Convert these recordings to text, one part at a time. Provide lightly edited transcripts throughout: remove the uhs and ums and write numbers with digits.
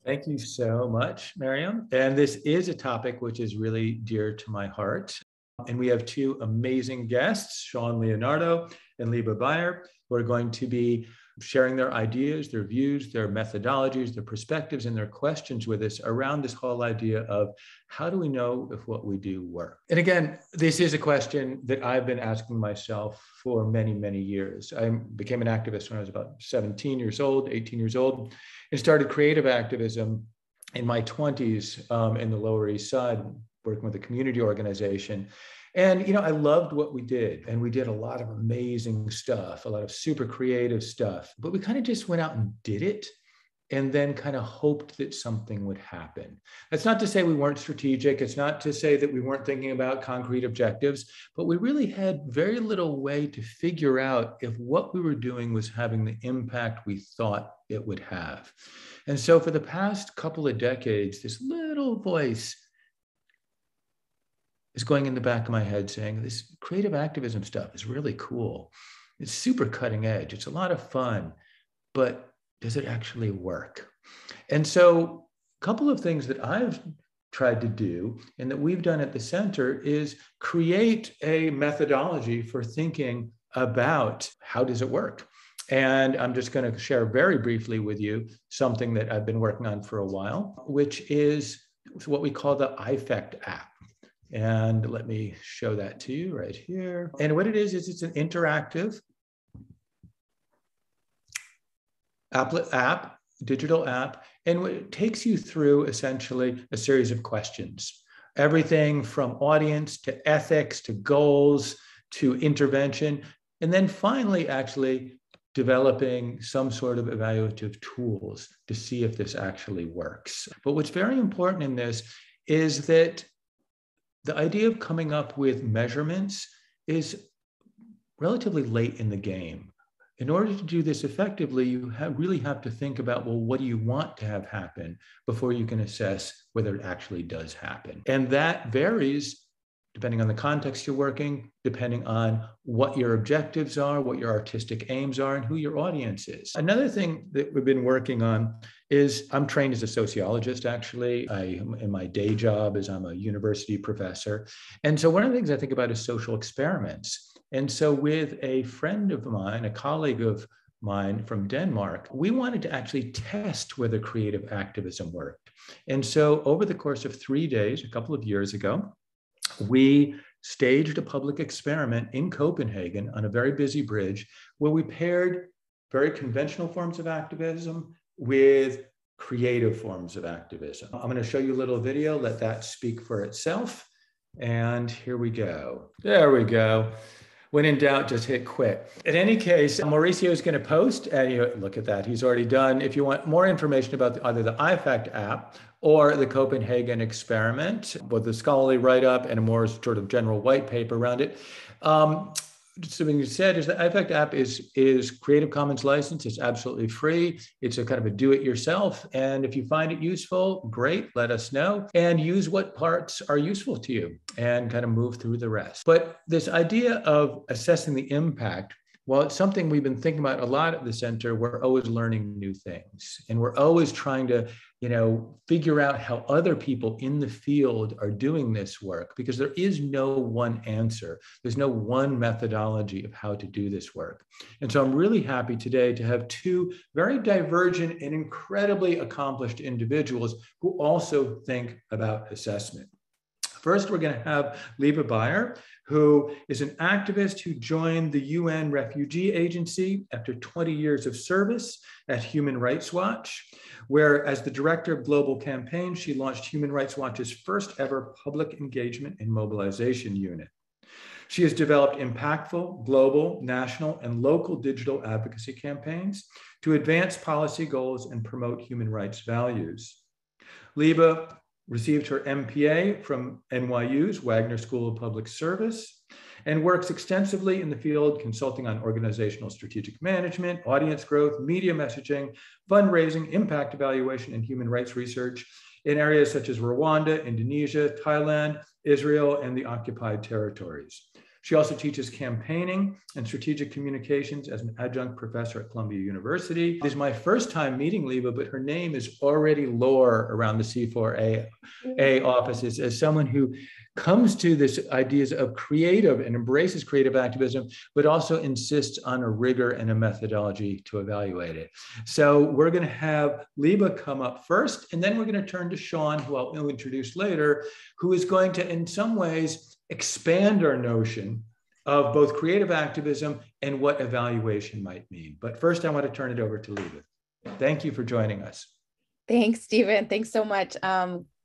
Thank you so much, Miriam. And this is a topic which is really dear to my heart. And we have two amazing guests, Shaun Leonardo and Liba Beyer, who are going to be sharing their ideas, their views, their methodologies, their perspectives, and their questions with us around this whole idea of how do we know if what we do works? And again, this is a question that I've been asking myself for many, many years. I became an activist when I was about 17 years old, 18 years old, and started creative activism in my 20s in the Lower East Side, working with a community organization. And, I loved what we did. And we did a lot of amazing stuff, a lot of super creative stuff. But we kind of just went out and did it and then kind of hoped that something would happen. That's not to say we weren't strategic. It's not to say that we weren't thinking about concrete objectives, but we really had very little way to figure out if what we were doing was having the impact we thought it would have. And so for the past couple of decades, this little voice is going in the back of my head saying, this creative activism stuff is really cool. It's super cutting edge. It's a lot of fun, but does it actually work? And so a couple of things that I've tried to do and that we've done at the center is create a methodology for thinking about how does it work? And I'm just going to share very briefly with you something that I've been working on for a while, which is what we call the iFect app. And let me show that to you right here. And what it is it's an interactive app, digital app, and it takes you through essentially a series of questions. Everything from audience to ethics to goals to intervention, and then finally actually developing some sort of evaluative tools to see if this actually works. But what's very important in this is that the idea of coming up with measurements is relatively late in the game. In order to do this effectively, you really have to think about, well, what do you want to have happen before you can assess whether it actually does happen? And that varies depending on the context you're working, depending on what your objectives are, what your artistic aims are, and who your audience is. Another thing that we've been working on is I'm trained as a sociologist, actually. In my day job is I'm a university professor. And so one of the things I think about is social experiments. And so with a friend of mine, a colleague of mine from Denmark, we wanted to actually test whether creative activism worked. And so over the course of 3 days, a couple of years ago, we staged a public experiment in Copenhagen on a very busy bridge where we paired very conventional forms of activism with creative forms of activism. I'm going to show you a little video, let that speak for itself. And here we go. There we go. When in doubt, just hit quit. In any case, Mauricio is going to post, and look at that, he's already done. If you want more information about either the iFect app or the Copenhagen experiment, with a scholarly write-up and a more sort of general white paper around it, something you said is the iFect app is Creative Commons license. It's absolutely free. It's a kind of a do-it-yourself. And if you find it useful, great, let us know. And use what parts are useful to you and kind of move through the rest. But this idea of assessing the impact, well, it's something we've been thinking about a lot at the center. We're always learning new things. And we're always trying to figure out how other people in the field are doing this work, because there is no one answer. There's no one methodology of how to do this work. And so I'm really happy today to have two very divergent and incredibly accomplished individuals who also think about assessment. First, we're going to have Liba Beyer, who is an activist who joined the UN Refugee Agency after 20 years of service at Human Rights Watch, where as the director of Global Campaigns, she launched Human Rights Watch's first ever public engagement and mobilization unit. She has developed impactful global, national, and local digital advocacy campaigns to advance policy goals and promote human rights values. Liba received her MPA from NYU's Wagner School of Public Service and works extensively in the field, consulting on organizational strategic management, audience growth, media messaging, fundraising, impact evaluation, and human rights research in areas such as Rwanda, Indonesia, Thailand, Israel, and the occupied territories. She also teaches campaigning and strategic communications as an adjunct professor at Columbia University. It is my first time meeting Liba, but her name is already lore around the C4A offices as someone who comes to this ideas of creative and embraces creative activism, but also insists on a rigor and a methodology to evaluate it. So we're going to have Liba come up first, and then we're going to turn to Shaun, who I'll introduce later, who is going to, in some ways, expand our notion of both creative activism and what evaluation might mean. But first, I want to turn it over to Liba. Thank you for joining us. Thanks, Stephen. Thanks so much.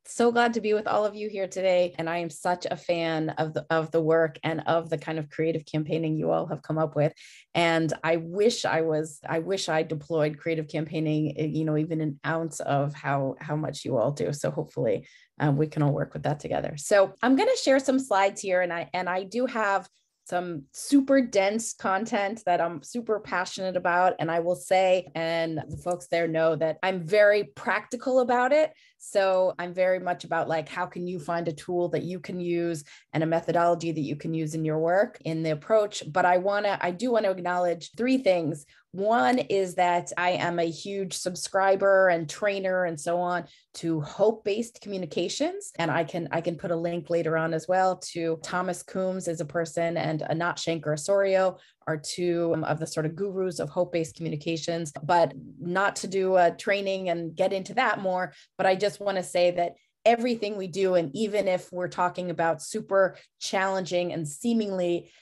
So glad to be with all of you here today. And I am such a fan of the work and of the kind of creative campaigning you all have come up with. And I wish I deployed creative campaigning, even an ounce of how much you all do. So hopefully we can all work with that together. So I'm going to share some slides here, and I do have some super dense content that I'm super passionate about. And I will say, and the folks there know that I'm very practical about it. So I'm very much about like, how can you find a tool that you can use and a methodology that you can use in your work, in the approach. But I do want to acknowledge three things. One is that I am a huge subscriber and trainer and so on to hope-based communications. And I can put a link later on as well to Thomas Coombs as a person, and Anat Shanker-Osorio are two of the sort of gurus of hope-based communications, but not to do a training and get into that more. But I just want to say that everything we do, and even if we're talking about super challenging and seemingly,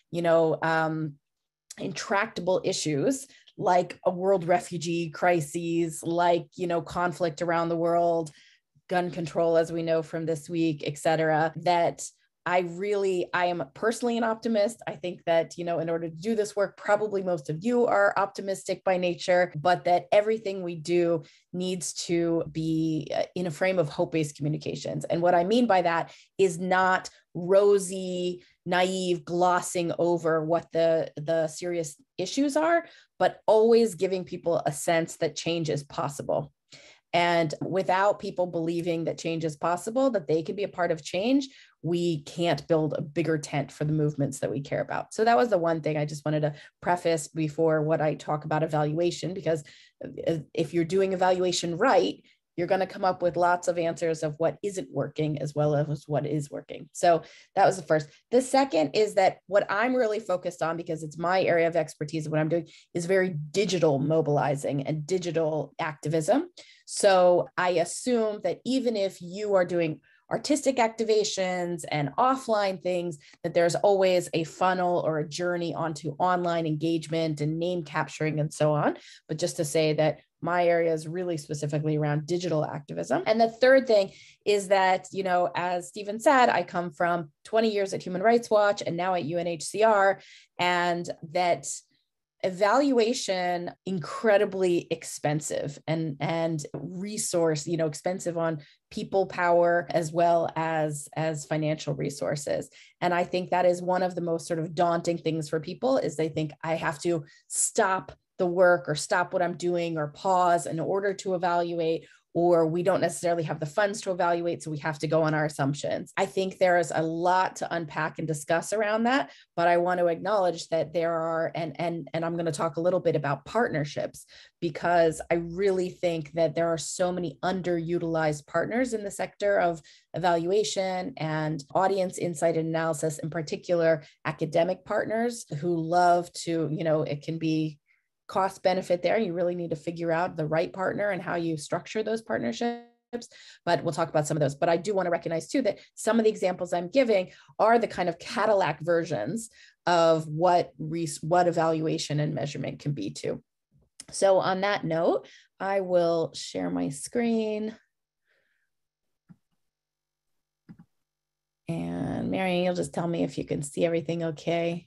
intractable issues, like a world refugee crises, like, conflict around the world, gun control, as we know from this week, et cetera, that I am personally an optimist. I think that, in order to do this work, probably most of you are optimistic by nature, but that everything we do needs to be in a frame of hope-based communications. And what I mean by that is not rosy, naive glossing over what the serious issues are, but always giving people a sense that change is possible. And without people believing that change is possible, that they can be a part of change, we can't build a bigger tent for the movements that we care about. So that was the one thing I just wanted to preface before what I talk about evaluation, because if you're doing evaluation right, you're going to come up with lots of answers of what isn't working as well as what is working. So that was the first. The second is that what I'm really focused on, because it's my area of expertise and what I'm doing, is very digital mobilizing and digital activism. So I assume that even if you are doing artistic activations and offline things, that there's always a funnel or a journey onto online engagement and name capturing and so on. But just to say that my area is really specifically around digital activism. And the third thing is that, as Stephen said, I come from 20 years at Human Rights Watch and now at UNHCR, and that evaluation incredibly expensive and resource, expensive on people power as well as financial resources. And I think that is one of the most sort of daunting things for people, is they think I have to stop the work or stop what I'm doing or pause in order to evaluate, or we don't necessarily have the funds to evaluate, so we have to go on our assumptions. I think there is a lot to unpack and discuss around that, but I want to acknowledge that there are, and I'm going to talk a little bit about partnerships, because I really think that there are so many underutilized partners in the sector of evaluation and audience insight and analysis, in particular academic partners who love to, it can be cost benefit there. You really need to figure out the right partner and how you structure those partnerships. But we'll talk about some of those. But I do want to recognize too that some of the examples I'm giving are the kind of Cadillac versions of what evaluation and measurement can be too. So on that note, I will share my screen. And Marian, you'll just tell me if you can see everything okay.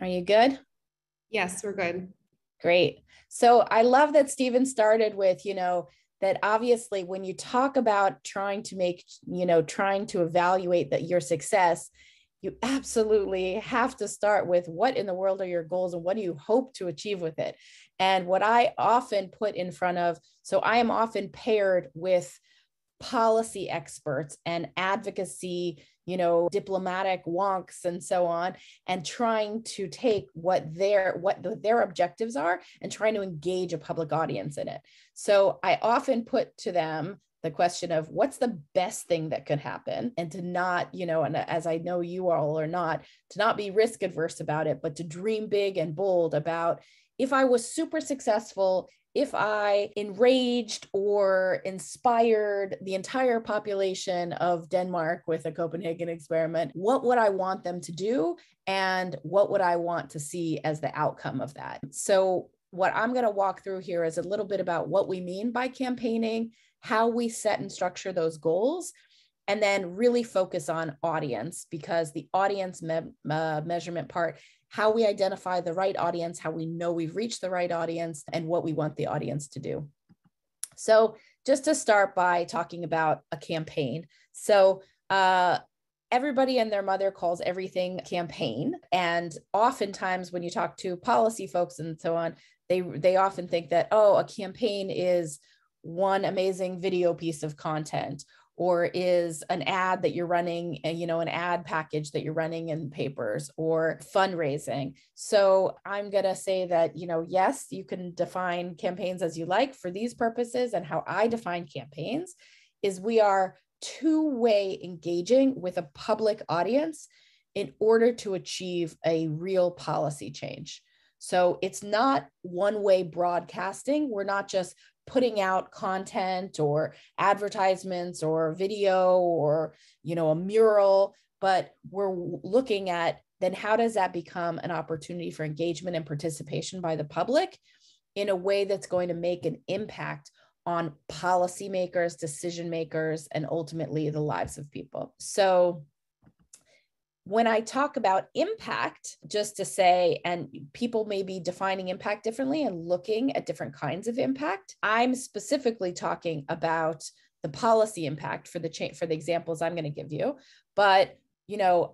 Are you good? Yes, we're good. Great. So I love that Stephen started with, that obviously when you talk about trying to evaluate that your success, you absolutely have to start with what in the world are your goals and what do you hope to achieve with it? And what I often put in front of, so I am often paired with policy experts and advocacy diplomatic wonks and so on, and trying to take what their objectives are and trying to engage a public audience in it. So I often put to them the question of what's the best thing that could happen, and to not, and as I know you all are not, to not be risk adverse about it, but to dream big and bold about, if I was super successful, if I enraged or inspired the entire population of Denmark with a Copenhagen experiment, what would I want them to do? And what would I want to see as the outcome of that? So what I'm going to walk through here is a little bit about what we mean by campaigning, how we set and structure those goals, and then really focus on audience, because the audience measurement part, how we identify the right audience, how we know we've reached the right audience, and what we want the audience to do. So just to start by talking about a campaign. So everybody and their mother calls everything campaign. And oftentimes when you talk to policy folks and so on, they often think that, oh, a campaign is one amazing video piece of content, or is an ad that you're running, an ad package that you're running in papers, or fundraising. So I'm going to say that, yes, you can define campaigns as you like for these purposes. And how I define campaigns is we are two-way engaging with a public audience in order to achieve a real policy change. So it's not one-way broadcasting. We're not just putting out content or advertisements or video or, a mural, but we're looking at then how does that become an opportunity for engagement and participation by the public in a way that's going to make an impact on policymakers, decision makers, and ultimately the lives of people. So when I talk about impact, just to say, and people may be defining impact differently and looking at different kinds of impact, I'm specifically talking about the policy impact for the examples I'm going to give you. But,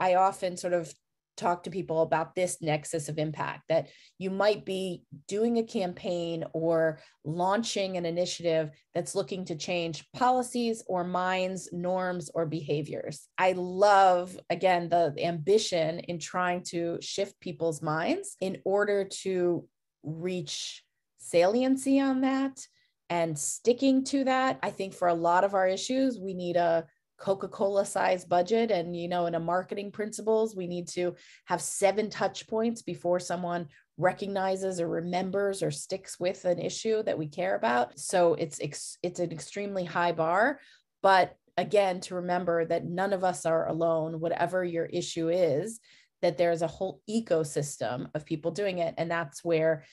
I often sort of talk to people about this nexus of impact, that you might be doing a campaign or launching an initiative that's looking to change policies or minds, norms, or behaviors. I love, again, the ambition in trying to shift people's minds in order to reach saliency on that and sticking to that. I think for a lot of our issues, we need a Coca-Cola size budget, and in a marketing principles, we need to have 7 touch points before someone recognizes or remembers or sticks with an issue that we care about. So it's an extremely high bar, but again, to remember that none of us are alone, whatever your issue is, that there's a whole ecosystem of people doing it. And that's where,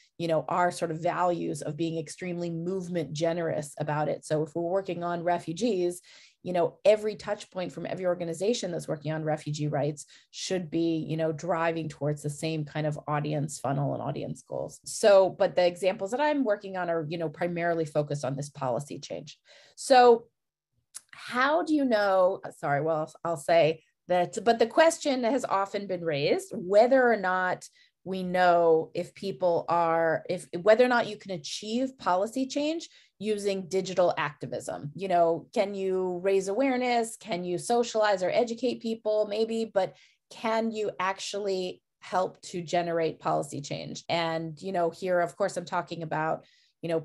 our sort of values of being extremely movement generous about it. So if we're working on refugees, every touch point from every organization that's working on refugee rights should be, driving towards the same kind of audience funnel and audience goals. So, but the examples that I'm working on are, primarily focused on this policy change. So how do you know, I'll say that, but the question has often been raised, whether or not we know whether or not you can achieve policy change using digital activism. Can you raise awareness? Can you socialize or educate people? Maybe, but can you actually help to generate policy change? And, here, of course, I'm talking about,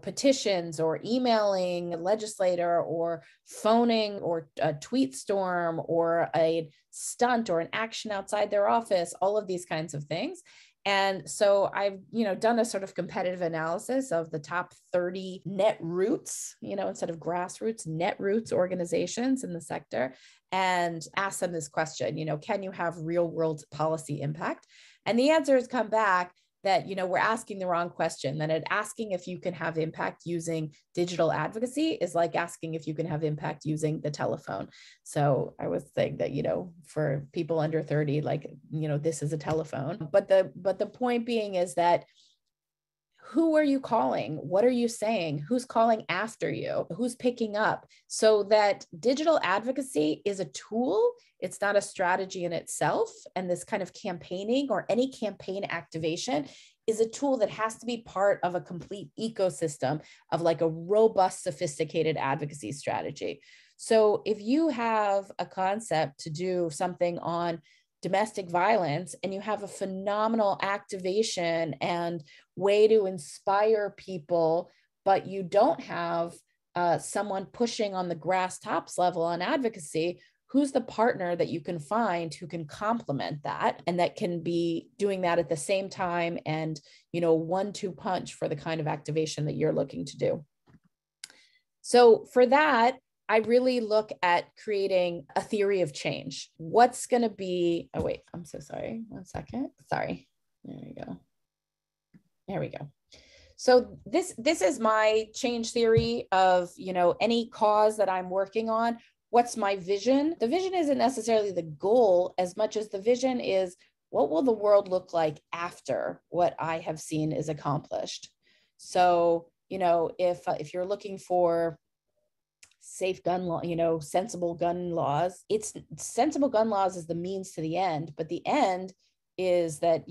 petitions or emailing a legislator or phoning or a tweet storm or a stunt or an action outside their office, all of these kinds of things. And so I've, done a sort of competitive analysis of the top 30 net roots, instead of grassroots, net roots organizations in the sector, and asked them this question, can you have real world policy impact? And the answer has come back that, we're asking the wrong question, that asking if you can have impact using digital advocacy is like asking if you can have impact using the telephone. So I was saying that, for people under 30, this is a telephone. But the point being is that who are you calling? What are you saying? Who's calling after you? Who's picking up? So that digital advocacy is a tool. It's not a strategy in itself. And this kind of campaigning or any campaign activation is a tool that has to be part of a complete ecosystem of a robust, sophisticated advocacy strategy. So if you have a concept to do something on domestic violence and you have a phenomenal activation and way to inspire people, but you don't have someone pushing on the grass tops level on advocacy, who's the partner that you can find who can complement that and that can be doing that at the same time and, 1-2 punch for the kind of activation that you're looking to do. So for that, I really look at creating a theory of change. What's going to be, oh wait, I'm so sorry. 1 second. Sorry. There we go. There we go. So this is my change theory of, any cause that I'm working on. What's my vision? The vision isn't necessarily the goal as much as the vision is what will the world look like after what I have seen is accomplished. So, if you're looking for safe gun law, sensible gun laws, sensible gun laws is the means to the end, but the end is that,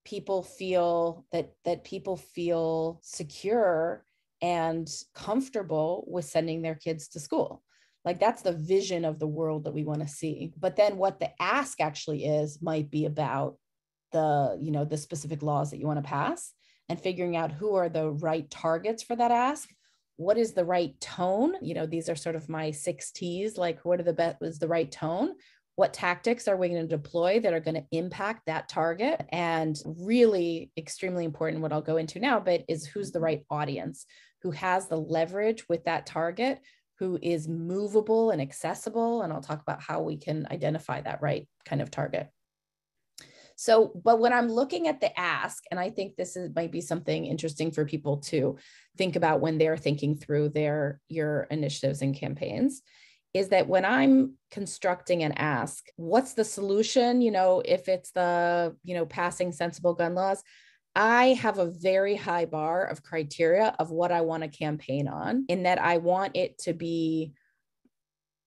people feel that people feel secure and comfortable with sending their kids to school. Like that's the vision of the world that we want to see. But then what the ask actually is might be about the specific laws that you want to pass and figuring out who are the right targets for that ask. What is the right tone? These are sort of my 6 T's, like what are is the right tone? What tactics are we going to deploy that are going to impact that target? And really extremely important, what I'll go into now, but is who's the right audience, who has the leverage with that target, who is movable and accessible. And I'll talk about how we can identify that right kind of target. So, but when I'm looking at the ask, and I think might be something interesting for people to think about when they're thinking through your initiatives and campaigns, is that when I'm constructing an ask, what's the solution? If it's the, passing sensible gun laws, I have a very high bar of criteria of what I want to campaign on, in that I want it to be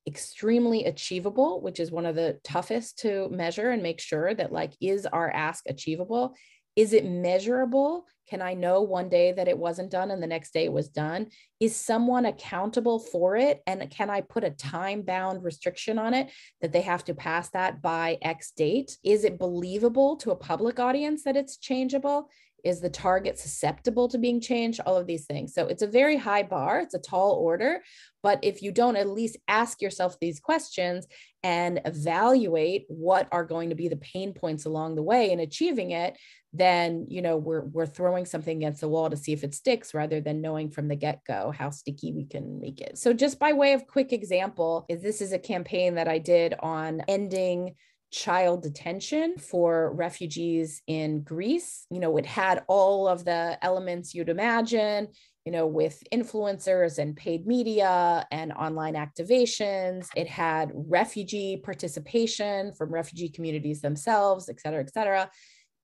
extremely achievable, which is one of the toughest to measure and make sure that is our ask achievable? Is it measurable? Can I know one day that it wasn't done and the next day it was done? Is someone accountable for it? And can I put a time-bound restriction on it that they have to pass that by X date? Is it believable to a public audience that it's changeable? Is the target susceptible to being changed? All of these things. So it's a very high bar. It's a tall order. But if you don't at least ask yourself these questions and evaluate what are going to be the pain points along the way in achieving it, then, we're throwing something against the wall to see if it sticks rather than knowing from the get-go how sticky we can make it. So just by way of quick example, this is a campaign that I did on ending child detention for refugees in Greece. It had all of the elements you'd imagine, with influencers and paid media and online activations. It had refugee participation from refugee communities themselves, et cetera, et cetera.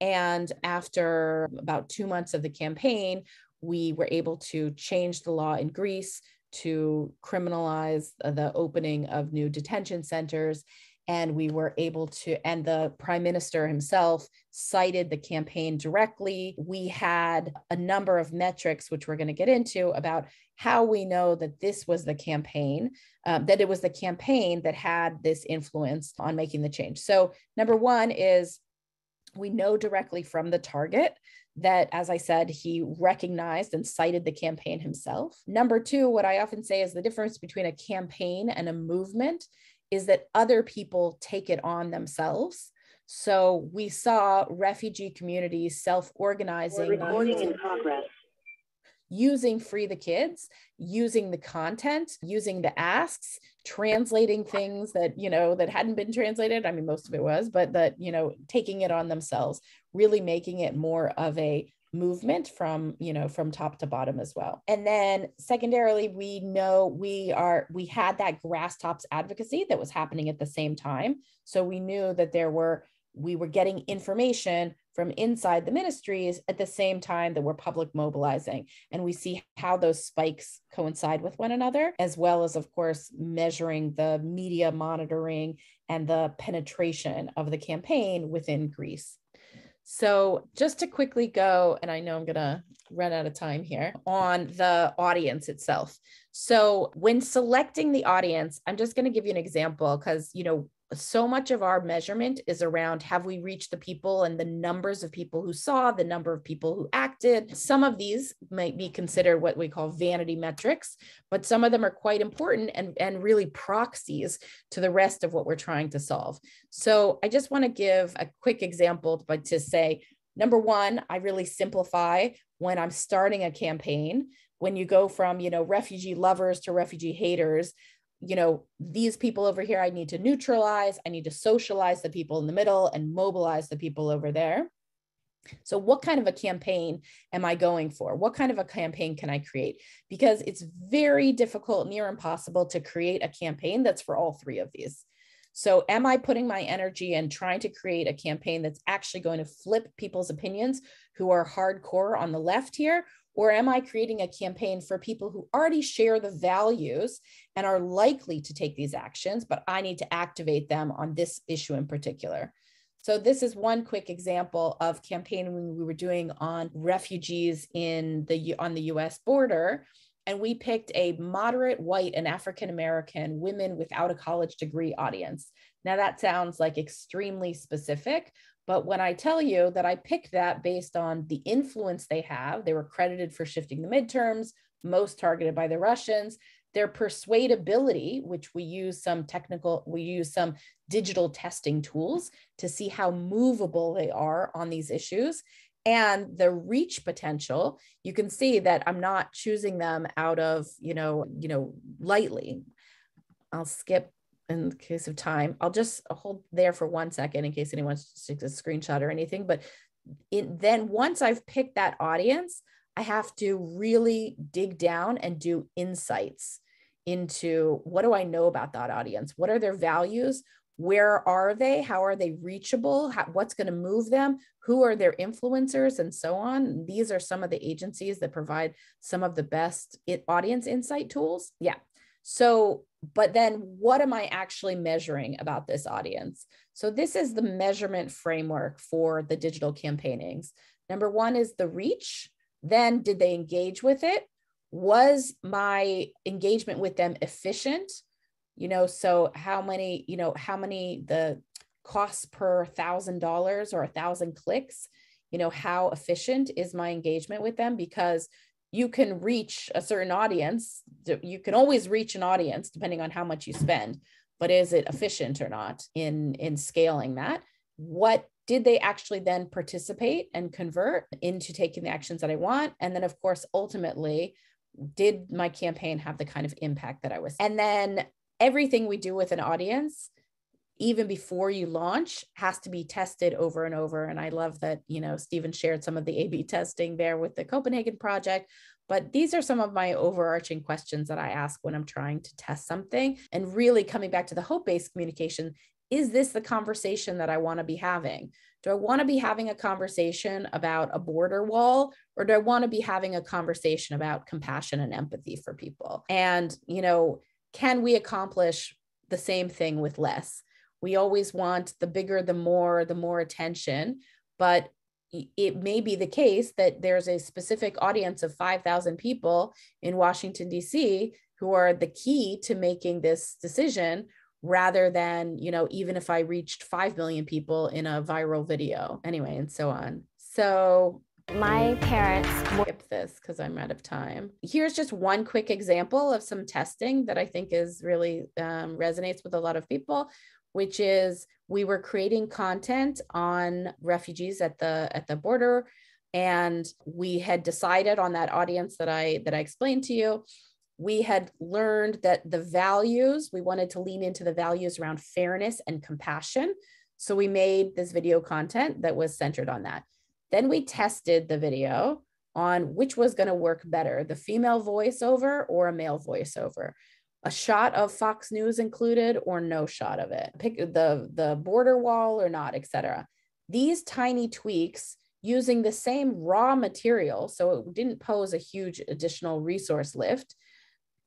And after about 2 months of the campaign, we were able to change the law in Greece to criminalize the opening of new detention centers. And we were able to, and the prime minister himself cited the campaign directly. We had a number of metrics, which we're going to get into, about how we know that this was the campaign, that it was the campaign that had this influence on making the change. So number one is we know directly from the target that, as I said, he recognized and cited the campaign himself. Number two, what I often say is the difference between a campaign and a movement is that other people take it on themselves. So we saw refugee communities self-organizing, using Free the Kids, using the content, using the asks, translating things that, that hadn't been translated. I mean, most of it was, but that, taking it on themselves, really making it more of a movement from top to bottom as well. And then secondarily, we know we had that grass tops advocacy that was happening at the same time. So we knew that we were getting information from inside the ministries at the same time that we're public mobilizing. And we see how those spikes coincide with one another, as well as, of course, measuring the media monitoring and the penetration of the campaign within Greece. So just to quickly go, and I know I'm going to run out of time here, on the audience itself. So when selecting the audience, I'm just going to give you an example because, so much of our measurement is around, have we reached the people and the numbers of people who saw, the number of people who acted. Some of these might be considered what we call vanity metrics, but some of them are quite important and really proxies to the rest of what we're trying to solve. So I just want to give a quick example, but to say, number one, I really simplify when I'm starting a campaign. When you go from, refugee lovers to refugee haters, these people over here, I need to neutralize, I need to socialize the people in the middle and mobilize the people over there. So what kind of a campaign am I going for? What kind of a campaign can I create? Because it's very difficult, near impossible, to create a campaign that's for all three of these. So am I putting my energy and trying to create a campaign that's actually going to flip people's opinions who are hardcore on the left here? Or am I creating a campaign for people who already share the values and are likely to take these actions, but I need to activate them on this issue in particular? So this is one quick example of campaigning we were doing on refugees on the US border. And we picked a moderate white and African-American women without a college degree audience. Now that sounds like extremely specific, but when I tell you that I picked that based on the influence they have, they were credited for shifting the midterms, most targeted by the Russians, their persuadability, which we use some digital testing tools to see how movable they are on these issues, and the reach potential. You can see that I'm not choosing them out of, lightly. I'll skip in the case of time. I'll just hold there for 1 second in case anyone wants to take a screenshot or anything. But then once I've picked that audience, I have to really dig down and do insights into, what do I know about that audience? What are their values? Where are they? How are they reachable? What's going to move them? Who are their influencers, and so on? These are some of the agencies that provide some of the best audience insight tools. Yeah. So, but then what am I actually measuring about this audience? So this is the measurement framework for the digital campaignings. Number one is the reach. Then did they engage with it? Was my engagement with them efficient? So how many the costs per $1,000 or 1,000 clicks, how efficient is my engagement with them? Because you can reach a certain audience. You can always reach an audience depending on how much you spend, but is it efficient or not in scaling that? What did they actually then participate and convert into taking the actions that I want? And then of course, ultimately, did my campaign have the kind of impact that I was? And then everything we do with an audience, even before you launch, has to be tested over and over. And I love that, Stephen shared some of the A/B testing there with the Copenhagen project. But these are some of my overarching questions that I ask when I'm trying to test something. And really coming back to the hope-based communication, is this the conversation that I want to be having? Do I want to be having a conversation about a border wall, or do I want to be having a conversation about compassion and empathy for people? And, can we accomplish the same thing with less? We always want the bigger, the more attention, but it may be the case that there's a specific audience of 5,000 people in Washington, D.C. who are the key to making this decision, rather than, even if I reached 5 million people in a viral video anyway, and so on. So my parents skip this because I'm out of time. Here's just one quick example of some testing that I think is really resonates with a lot of people, which is we were creating content on refugees at the border, and we had decided on that audience that I explained to you. We had learned that the values, we wanted to lean into the values around fairness and compassion. So we made this video content that was centered on that. Then we tested the video on which was going to work better, the female voiceover or a male voiceover, a shot of Fox News included or no shot of it, pick the border wall or not, etc. These tiny tweaks using the same raw material, so it didn't pose a huge additional resource lift,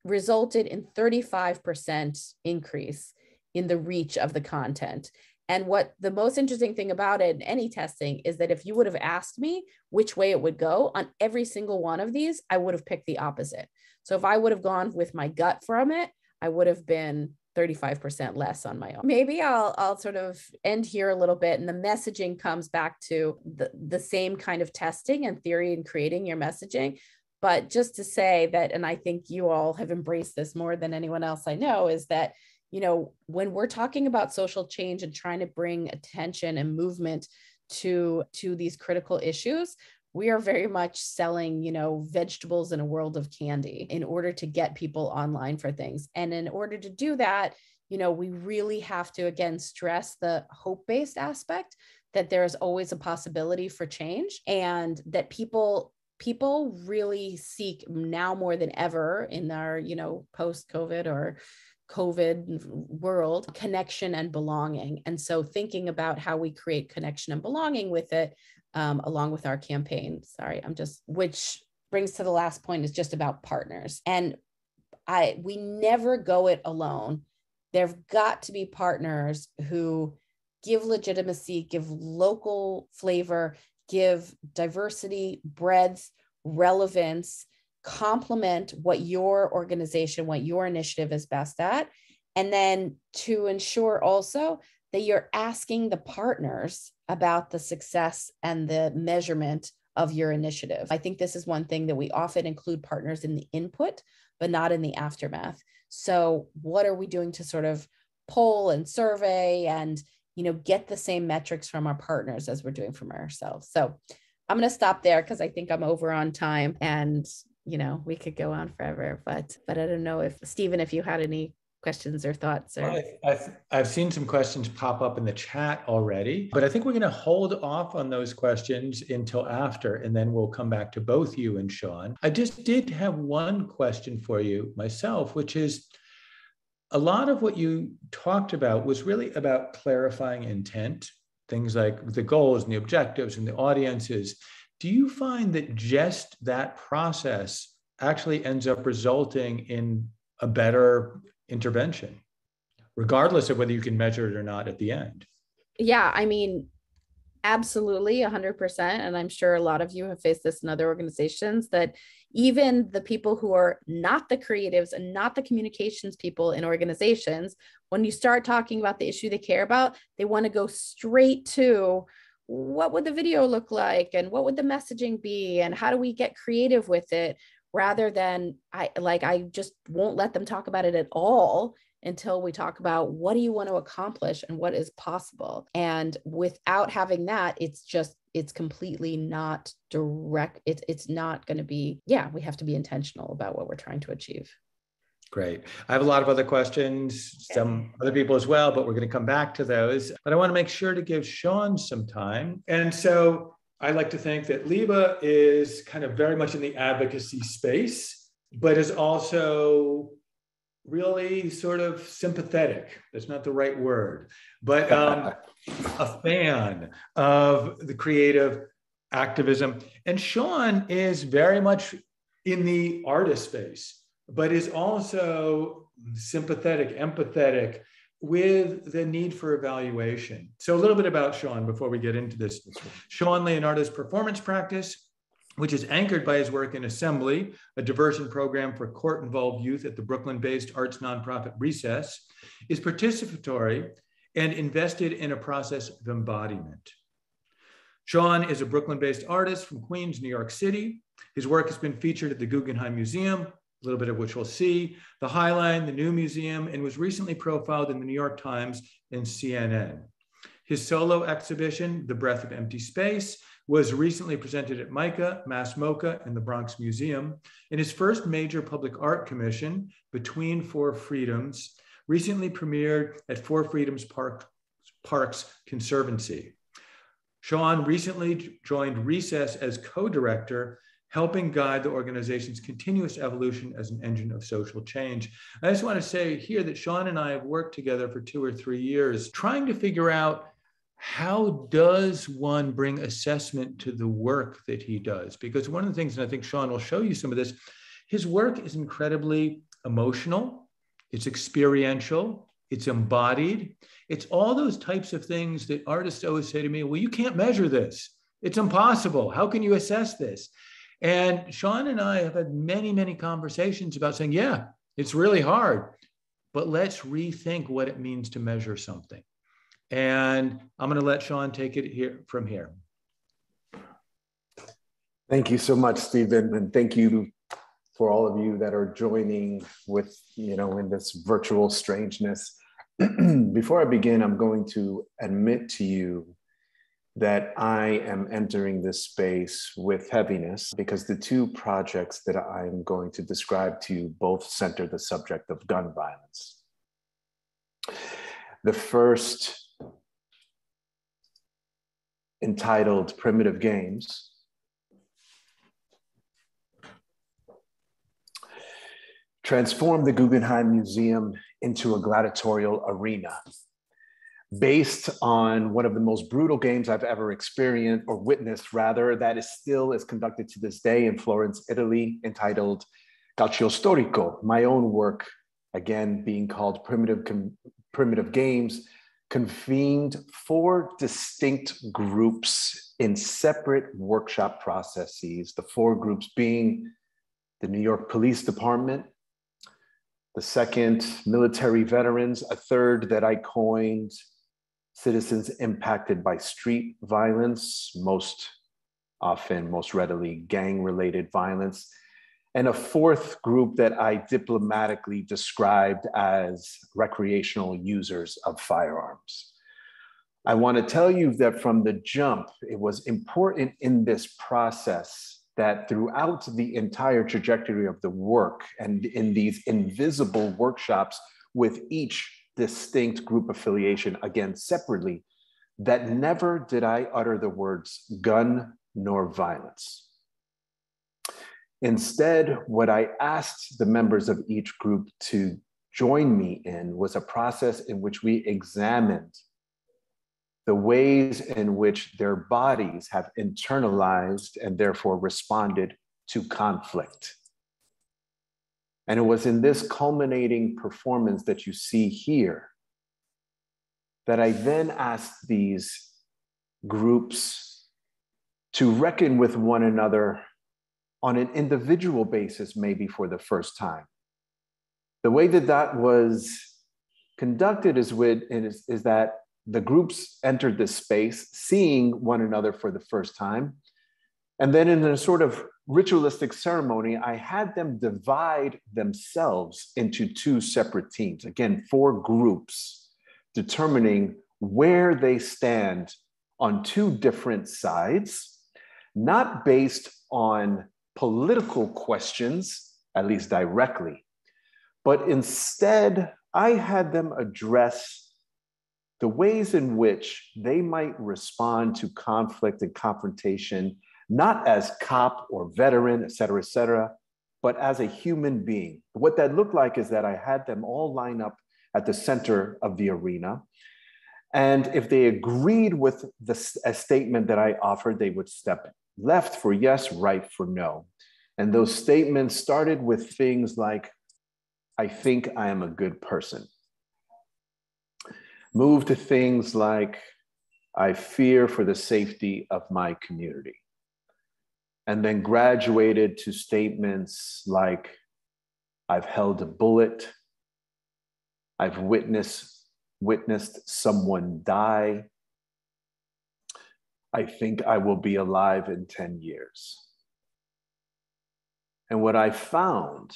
resulted in 35% increase in the reach of the content. And what the most interesting thing about it in any testing is that if you would have asked me which way it would go on every single one of these, I would have picked the opposite. So if I would have gone with my gut from it, I would have been 35% less on my own. Maybe I'll sort of end here a little bit, and the messaging comes back to the same kind of testing and theory in creating your messaging. But just to say that, and I think you all have embraced this more than anyone else I know, is that, you know, when we're talking about social change and trying to bring attention and movement to these critical issues, we are very much selling, you know, vegetables in a world of candy in order to get people online for things. And in order to do that, you know, we really have to, again, stress the hope-based aspect, that there is always a possibility for change, and that people really seek now more than ever in our, you know, post-COVID or COVID world, connection and belonging. And so thinking about how we create connection and belonging with it, along with our campaign, which brings to the last point, is just about partners. And we never go it alone. There've got to be partners who give legitimacy, give local flavor, give diversity, breadth, relevance, complement what your organization, what your initiative is best at. And then to ensure also that you're asking the partners about the success and the measurement of your initiative. I think this is one thing that we often include partners in the input, but not in the aftermath. So what are we doing to sort of poll and survey and, you know, get the same metrics from our partners as we're doing from ourselves? So I'm going to stop there because I think I'm over on time, and, you know, we could go on forever, but I don't know if, Stephen, if you had any questions or thoughts. Or I've seen some questions pop up in the chat already, but I think we're going to hold off on those questions until after, and then we'll come back to both you and Shaun. I just did have one question for you myself, which is, a lot of what you talked about was really about clarifying intent, things like the goals and the objectives and the audiences. Do you find that just that process actually ends up resulting in a better intervention, regardless of whether you can measure it or not at the end? Yeah, I mean, absolutely, 100%. And I'm sure a lot of you have faced this in other organizations, that even the people who are not the creatives and not the communications people in organizations, when you start talking about the issue they care about, they want to go straight to, what would the video look like? And what would the messaging be? And how do we get creative with it? Rather than, I just won't let them talk about it at all until we talk about, what do you want to accomplish and what is possible? And without having that, it's completely not direct. It's not going to be, we have to be intentional about what we're trying to achieve. Great. I have a lot of other questions, some other people as well, but we're going to come back to those. But I want to make sure to give Shaun some time. And so I like to think that Liba is kind of very much in the advocacy space, but is also really sort of sympathetic. That's not the right word, but a fan of the creative activism. And Shaun is very much in the artist space, but is also sympathetic, empathetic with the need for evaluation. So a little bit about Shaun before we get into this. Shaun Leonardo's performance practice, which is anchored by his work in Assembly, a diversion program for court-involved youth at the Brooklyn-based arts nonprofit Recess, is participatory and invested in a process of embodiment. Shaun is a Brooklyn-based artist from Queens, New York City. His work has been featured at the Guggenheim Museum, a little bit of which we'll see, the Highline, the New Museum, and was recently profiled in the New York Times and CNN. His solo exhibition, The Breath of Empty Space, was recently presented at MICA, Mass MoCA, and the Bronx Museum. And his first major public art commission, Between Four Freedoms, recently premiered at Four Freedoms Parks Conservancy. Shaun recently joined Recess as co-director, helping guide the organization's continuous evolution as an engine of social change. I just want to say here that Shaun and I have worked together for 2 or 3 years, trying to figure out, how does one bring assessment to the work that he does? Because one of the things, and I think Shaun will show you some of this, his work is incredibly emotional, it's experiential, it's embodied. It's all those types of things that artists always say to me, well, you can't measure this. It's impossible. How can you assess this? And Shaun and I have had many, many conversations about saying, yeah, it's really hard, but let's rethink what it means to measure something. And I'm going to let Shaun take it from here. Thank you so much, Stephen. And thank you for all of you that are joining with, in this virtual strangeness. Before I begin, I'm going to admit to you that I am entering this space with heaviness because the two projects that I'm going to describe to you both center the subject of gun violence. The first, entitled Primitive Games, transformed the Guggenheim Museum into a gladiatorial arena based on one of the most brutal games I've ever experienced or witnessed, rather, that is still is conducted to this day in Florence, Italy, entitled Calcio Storico, my own work, again, being called Primitive Games, convened 4 distinct groups in separate workshop processes, the 4 groups being the New York Police Department, the second, military veterans, a third that I coined citizens impacted by street violence, most readily gang-related violence, and a 4th group that I diplomatically described as recreational users of firearms. I want to tell you that from the jump, it was important in this process that throughout the entire trajectory of the work and in these invisible workshops with each distinct group affiliation, again, separately, that never did I utter the words gun nor violence. Instead, what I asked the members of each group to join me in was a process in which we examined the ways in which their bodies have internalized and therefore responded to conflict. And it was in this culminating performance that you see here that I then asked these groups to reckon with one another on an individual basis, maybe for the first time. The way that that was conducted is that the groups entered this space, seeing one another for the first time. And then in a sort of ritualistic ceremony, I had them divide themselves into 2 separate teams. Again, 4 groups, determining where they stand on 2 different sides, not based on political questions, at least directly, but instead I had them address the ways in which they might respond to conflict and confrontation, not as cop or veteran, et cetera, but as a human being. What that looked like is that I had them all line up at the center of the arena. And if they agreed with a statement that I offered, they would step left for yes, right for no. And those statements started with things like, I think I am a good person. Move to things like, I fear for the safety of my community. And then graduated to statements like, I've held a bullet, I've witnessed someone die, I think I will be alive in 10 years. And what I found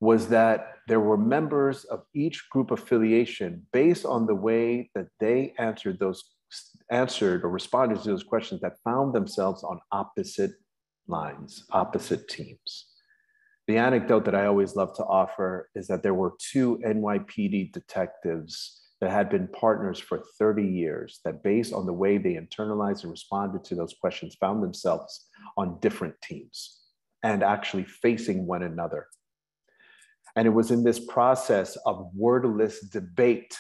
was that there were members of each group affiliation based on the way that they answered or responded to those questions that found themselves on opposite lines, opposite teams. The anecdote that I always love to offer is that there were 2 NYPD detectives that had been partners for 30 years that based on the way they internalized and responded to those questions found themselves on different teams and actually facing one another. And it was in this process of wordless debate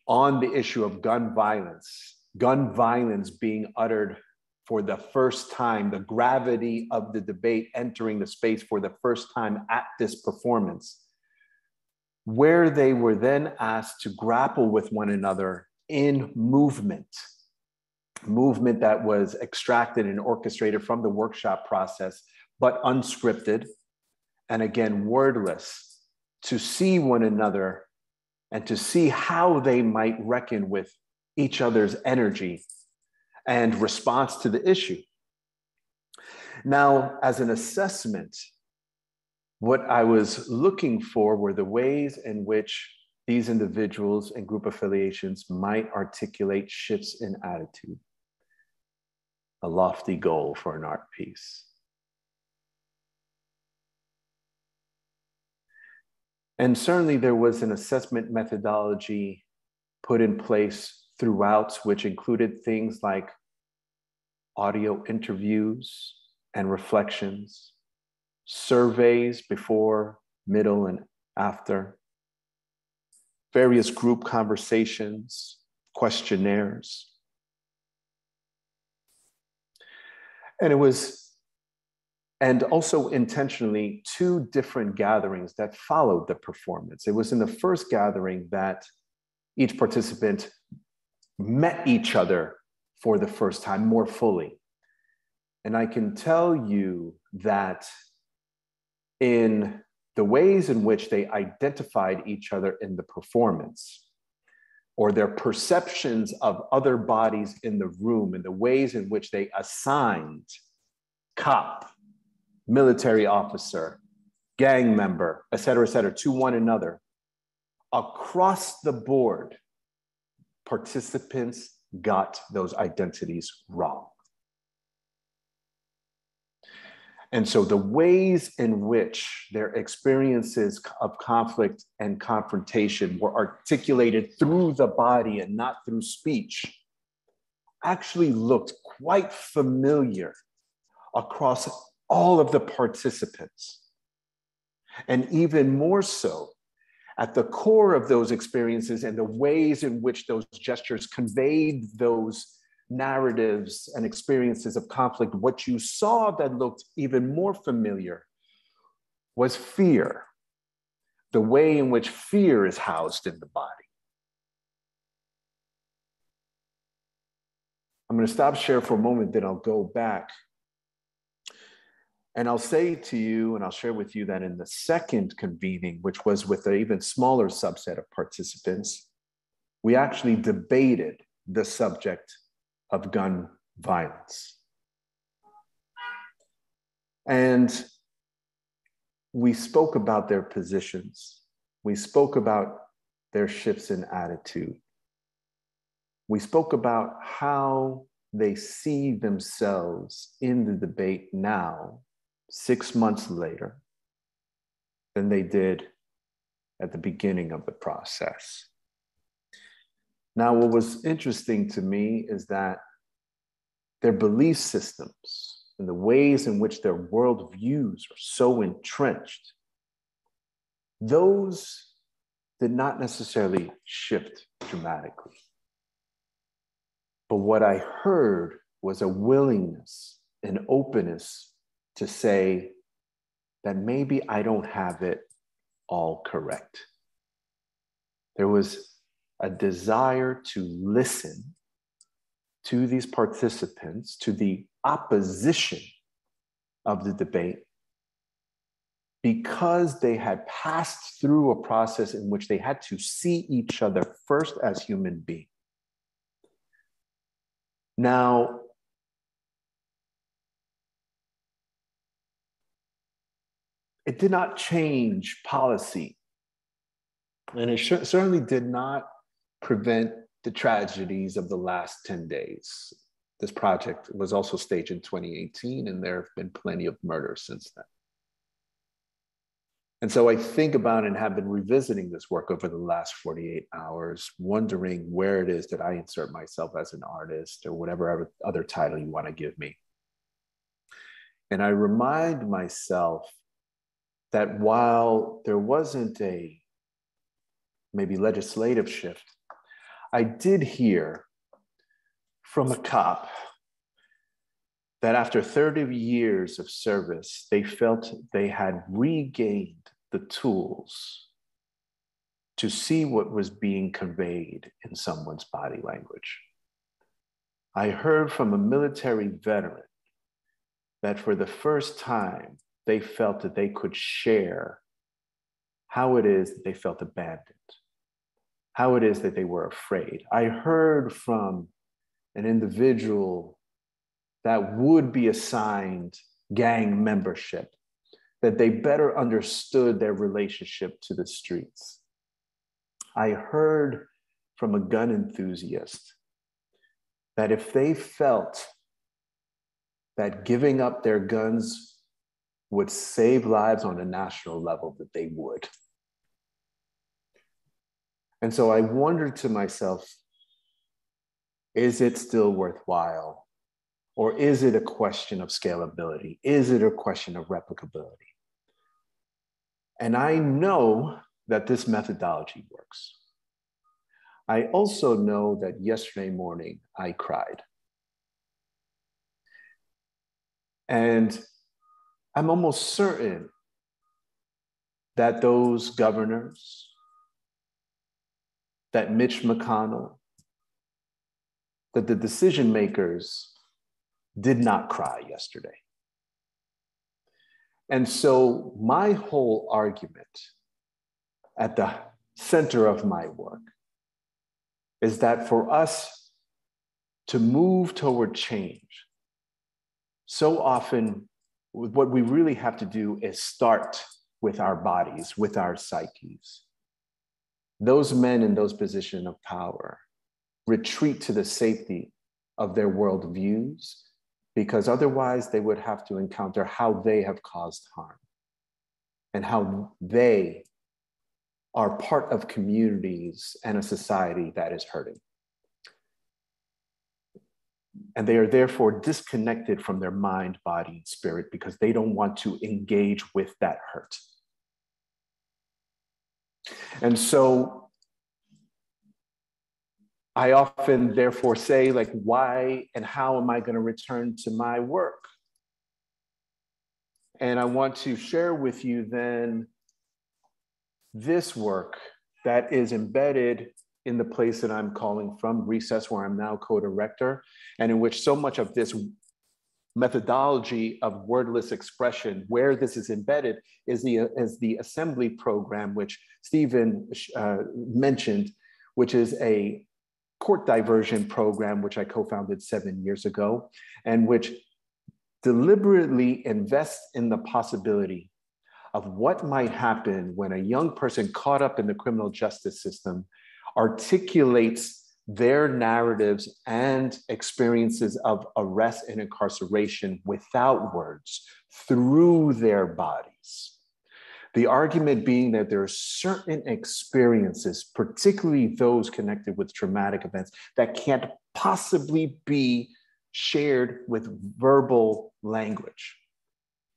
on the issue of gun violence being uttered for the first time, the gravity of the debate entering the space for the first time at this performance, where they were then asked to grapple with one another in movement that was extracted and orchestrated from the workshop process, but unscripted, and again, wordless, to see one another and to see how they might reckon with each other's energy and response to the issue. Now, as an assessment, what I was looking for were the ways in which these individuals and group affiliations might articulate shifts in attitude, a lofty goal for an art piece. And certainly there was an assessment methodology put in place throughout, which included things like audio interviews and reflections, surveys before, middle, and after, various group conversations, questionnaires. And also intentionally, 2 different gatherings that followed the performance. It was in the first gathering that each participant met each other for the first time more fully. And I can tell you that in the ways in which they identified each other in the performance, or their perceptions of other bodies in the room, and the ways in which they assigned cop, military officer, gang member, et cetera, to one another, across the board, participants got those identities wrong. And so the ways in which their experiences of conflict and confrontation were articulated through the body and not through speech actually looked quite familiar across all of the participants. And even more so, at the core of those experiences and the ways in which those gestures conveyed those narratives and experiences of conflict, what you saw that looked even more familiar was fear, the way in which fear is housed in the body. I'm going to stop share for a moment, then I'll go back. And I'll say to you, and I'll share with you that in the second convening, which was with an even smaller subset of participants, we actually debated the subject of gun violence. And we spoke about their positions. We spoke about their shifts in attitude. We spoke about how they see themselves in the debate now, 6 months later, than they did at the beginning of the process. Now, what was interesting to me is that their belief systems and the ways in which their worldviews are so entrenched, those did not necessarily shift dramatically. But what I heard was a willingness and openness to say that maybe I don't have it all correct. There was a desire to listen to these participants, to the opposition of the debate, because they had passed through a process in which they had to see each other first as human beings. Now, it did not change policy, and it certainly did not prevent the tragedies of the last 10 days. This project was also staged in 2018, and there have been plenty of murders since then. And so I think about and have been revisiting this work over the last 48 hours, wondering where it is that I insert myself as an artist, or whatever other title you want to give me. And I remind myself that while there wasn't a maybe legislative shift, I did hear from a cop that after 30 years of service, they felt they had regained the tools to see what was being conveyed in someone's body language. I heard from a military veteran that for the first time, they felt that they could share how it is that they felt abandoned, how it is that they were afraid. I heard from an individual that would be assigned gang membership, that they better understood their relationship to the streets. I heard from a gun enthusiast that if they felt that giving up their guns would save lives on a national level, that they would. And so I wondered to myself, is it still worthwhile? Or is it a question of scalability? Is it a question of replicability? And I know that this methodology works. I also know that yesterday morning I cried. And I'm almost certain that those governors, that Mitch McConnell, that the decision makers did not cry yesterday. And so my whole argument at the center of my work is that for us to move toward change, so often what we really have to do is start with our bodies, with our psyches. Those men in those positions of power retreat to the safety of their worldviews, because otherwise they would have to encounter how they have caused harm and how they are part of communities and a society that is hurting. And they are therefore disconnected from their mind, body, and spirit because they don't want to engage with that hurt. And so I often therefore say, like, why and how am I going to return to my work? And I want to share with you then this work that is embedded in the place that I'm calling from, Recess, where I'm now co-director, and in which so much of this methodology of wordless expression, where this is embedded, is the assembly program, which Stephen mentioned, which is a court diversion program, which I co-founded 7 years ago, and which deliberately invests in the possibility of what might happen when a young person caught up in the criminal justice system articulates their narratives and experiences of arrest and incarceration without words through their bodies. The argument being that there are certain experiences, particularly those connected with traumatic events, that can't possibly be shared with verbal language.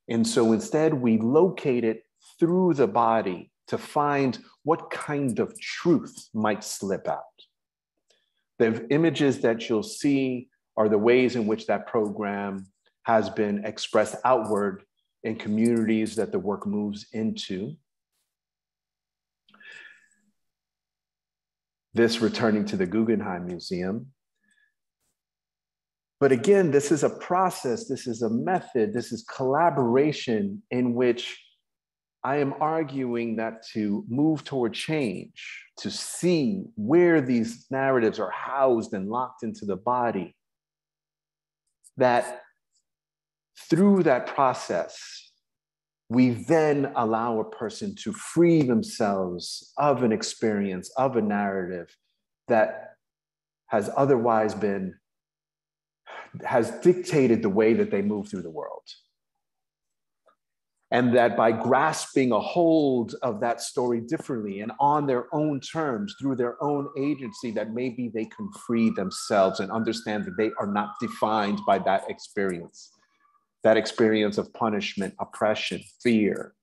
And so instead, we locate it through the body to find what kind of truth might slip out. The images that you'll see are the ways in which that program has been expressed outward in communities that the work moves into. This returning to the Guggenheim Museum. But again, this is a process, this is a method, this is collaboration in which I am arguing that to move toward change, to see where these narratives are housed and locked into the body, that through that process, we then allow a person to free themselves of an experience, of a narrative that has otherwise has dictated the way that they move through the world. And that by grasping a hold of that story differently and on their own terms, through their own agency, that maybe they can free themselves and understand that they are not defined by that experience of punishment, oppression, fear.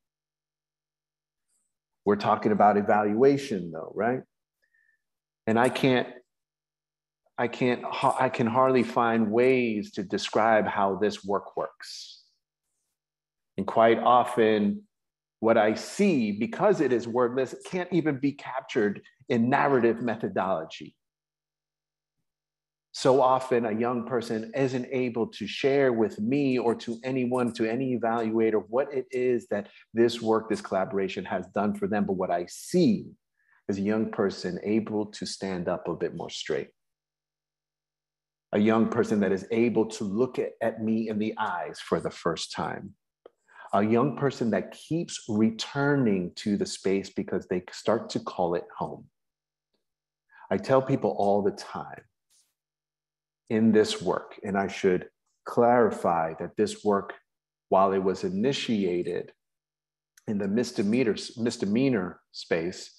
We're talking about evaluation though, right? And I can hardly find ways to describe how this work works. And quite often, What I see, because it is wordless, can't even be captured in narrative methodology. So often a young person isn't able to share with me or to anyone, to any evaluator, what it is that this work, this collaboration has done for them. But what I see is a young person able to stand up a bit more straight. A young person that is able to look at me in the eyes for the first time. A young person that keeps returning to the space because they start to call it home. I tell people all the time in this work, and I should clarify that this work, while it was initiated in the misdemeanor space,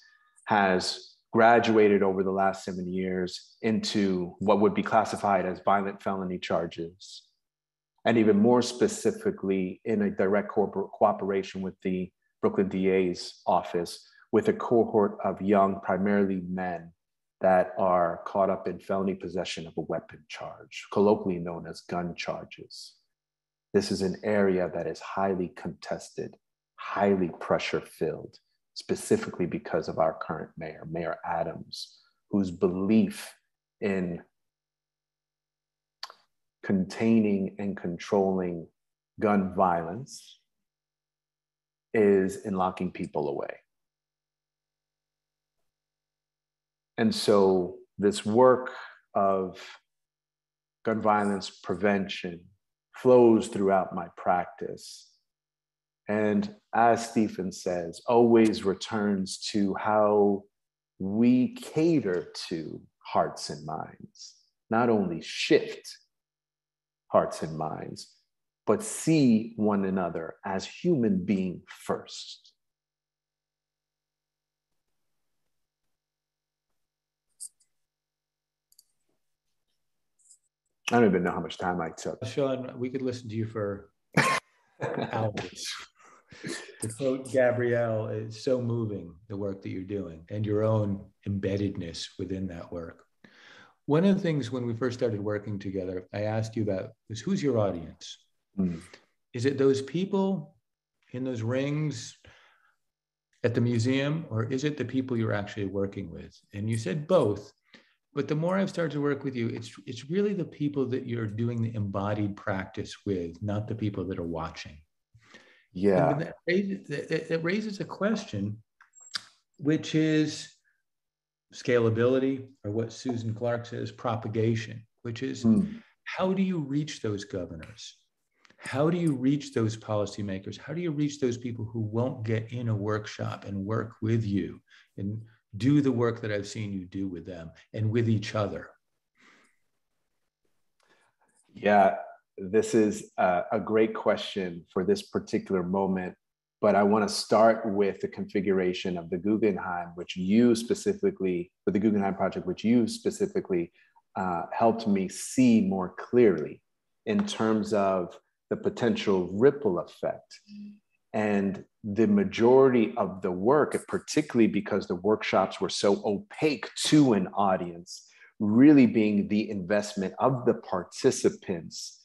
has graduated over the last 7 years into what would be classified as violent felony charges. And even more specifically, in a direct cooperation with the Brooklyn DA's office, with a cohort of young, primarily men, that are caught up in felony possession of a weapon charge, colloquially known as gun charges. This is an area that is highly contested, highly pressure-filled, specifically because of our current mayor, Mayor Adams, whose belief in containing and controlling gun violence is in locking people away. And so this work of gun violence prevention flows throughout my practice. And as Stephen says, always returns to how we cater to hearts and minds, not only shift hearts and minds, but see one another as human being first. I don't even know how much time I took. Shaun, we could listen to you for hours. To quote Gabrielle, it's so moving, the work that you're doing and your own embeddedness within that work. One of the things when we first started working together, I asked you about is who's your audience? Is it those people in those rings at the museum, or is it the people you're actually working with? And you said both. But the more I've started to work with you, it's really the people that you're doing the embodied practice with, not the people that are watching. Yeah. And that raises a question, which is scalability, or what Susan Clark says, propagation, which is how do you reach those governors? How do you reach those policymakers? How do you reach those people who won't get in a workshop and work with you and do the work that I've seen you do with them and with each other? Yeah, this is a great question for this particular moment, but I want to start with the configuration of the Guggenheim, which you specifically, for the Guggenheim Project, which you specifically helped me see more clearly in terms of the potential ripple effect. And the majority of the work, particularly because the workshops were so opaque to an audience, really being the investment of the participants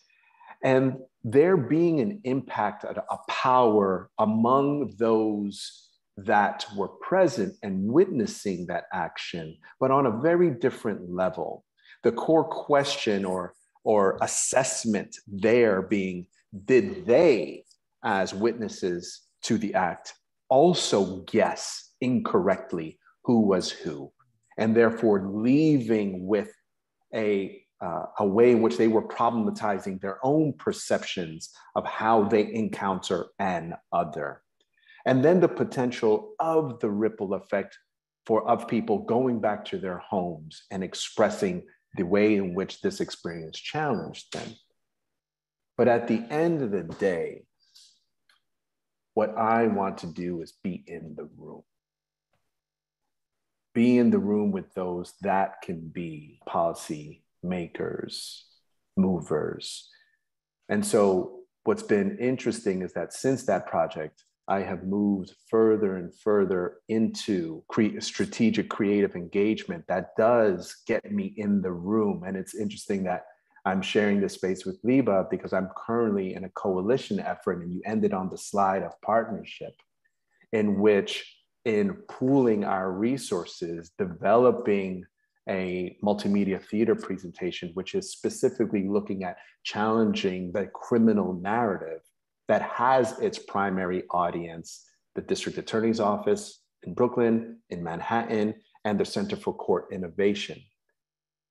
and there being an impact, a power among those that were present and witnessing that action, but on a very different level. The core question or assessment there being, did they, as witnesses to the act, also guess incorrectly who was who, and therefore leaving with a way in which they were problematizing their own perceptions of how they encounter an other. And then the potential of the ripple effect of people going back to their homes and expressing the way in which this experience challenged them. But at the end of the day, what I want to do is be in the room. Be in the room with those that can be policy makers, movers. And so what's been interesting is that since that project, I have moved further and further into strategic creative engagement that does get me in the room. And it's interesting that I'm sharing this space with Liba because I'm currently in a coalition effort, and you ended on the slide of partnership. in which, in pooling our resources, developing a multimedia theater presentation, which is specifically looking at challenging the criminal narrative that has its primary audience, the district attorney's office in Brooklyn, in Manhattan, and the Center for Court Innovation.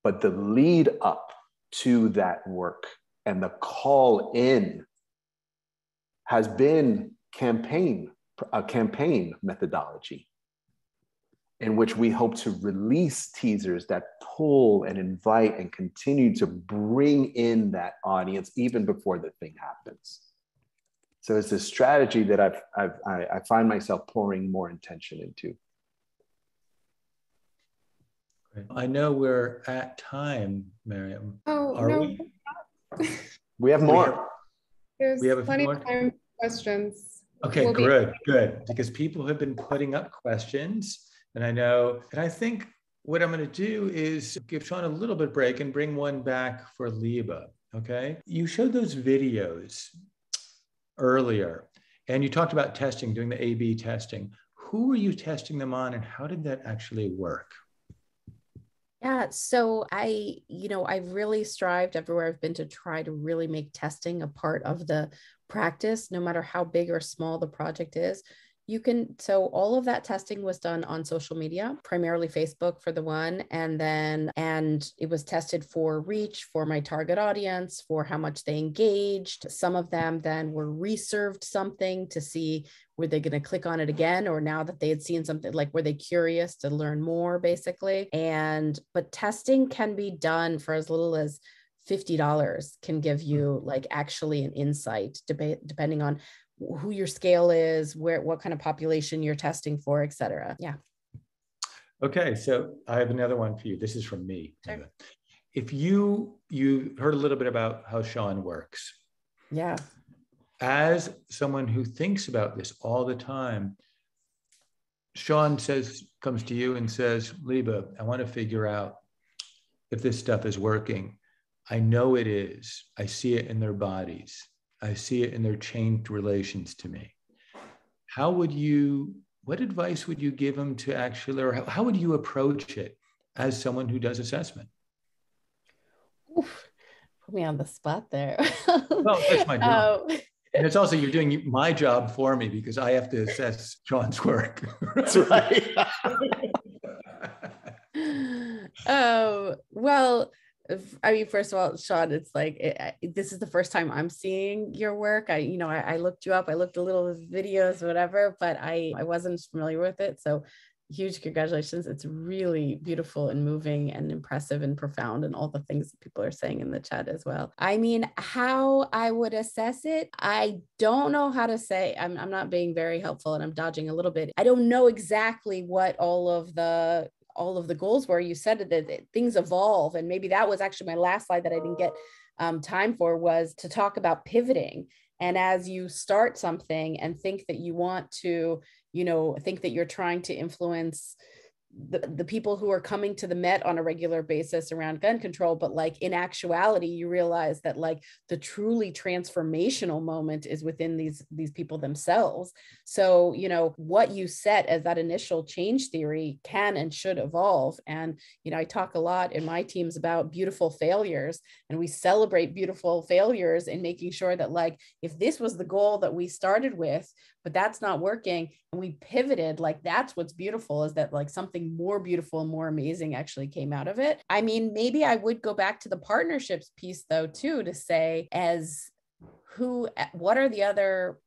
But the lead up to that work and the call in has been a campaign methodology in which we hope to release teasers that pull and invite and continue to bring in that audience even before the thing happens. So it's a strategy that I find myself pouring more intention into. I know we're at time, Miriam. Oh, Are no. we? We have more. There's We have a few plenty more? of time for questions. Okay, We'll be- good. Because people have been putting up questions, and I think what I'm going to do is give Shaun a little bit of break and bring one back for Liba. Okay, you showed those videos earlier, and you talked about testing, doing the A/B testing. Who were you testing them on, and how did that actually work? Yeah, so I really strived everywhere I've been to try to really make testing a part of the practice, no matter how big or small the project is. So all of that testing was done on social media, primarily Facebook for the one, and it was tested for reach, for my target audience, for how much they engaged. Some of them then were reserved something to see, were they going to click on it again, or now that they had seen something, like, were they curious to learn more, basically. But testing can be done for as little as $50, can give you like actually an insight, depending on who your scale is, what kind of population you're testing for, et cetera. Yeah. Okay, so I have another one for you. This is from me. Sure. If you heard a little bit about how Shaun works. Yeah. As someone who thinks about this all the time, Shaun comes to you and says, Liba, I want to figure out if this stuff is working. I know it is. I see it in their bodies. I see it in their chained relations to me. What advice would you give them to actually, or how would you approach it as someone who does assessment? Oof, put me on the spot there. Well, that's my job. And it's also, you're doing my job for me because I have to assess Shaun's work. That's right. Well, I mean, first of all, Shaun, it's like, this is the first time I'm seeing your work. I looked you up, I looked a little at videos, whatever, but I wasn't familiar with it. So huge congratulations. It's really beautiful and moving and impressive and profound, and all the things that people are saying in the chat as well. I mean, how I would assess it, I don't know how to say. I'm not being very helpful, and I'm dodging a little bit. I don't know exactly what all of the goals were. You said that things evolve, and maybe that was actually my last slide that I didn't get time for, was to talk about pivoting. And as you start something and think that you want to, think that you're trying to influence the people who are coming to the Met on a regular basis around gun control, but like in actuality, you realize that like the truly transformational moment is within these people themselves. So, what you set as that initial change theory can and should evolve. And, I talk a lot in my teams about beautiful failures, and we celebrate beautiful failures in making sure that, like, if this was the goal that we started with, but that's not working, and we pivoted, like, that's what's beautiful, is that like something more beautiful and more amazing actually came out of it. I mean, maybe I would go back to the partnerships piece though, too, to say, what are the other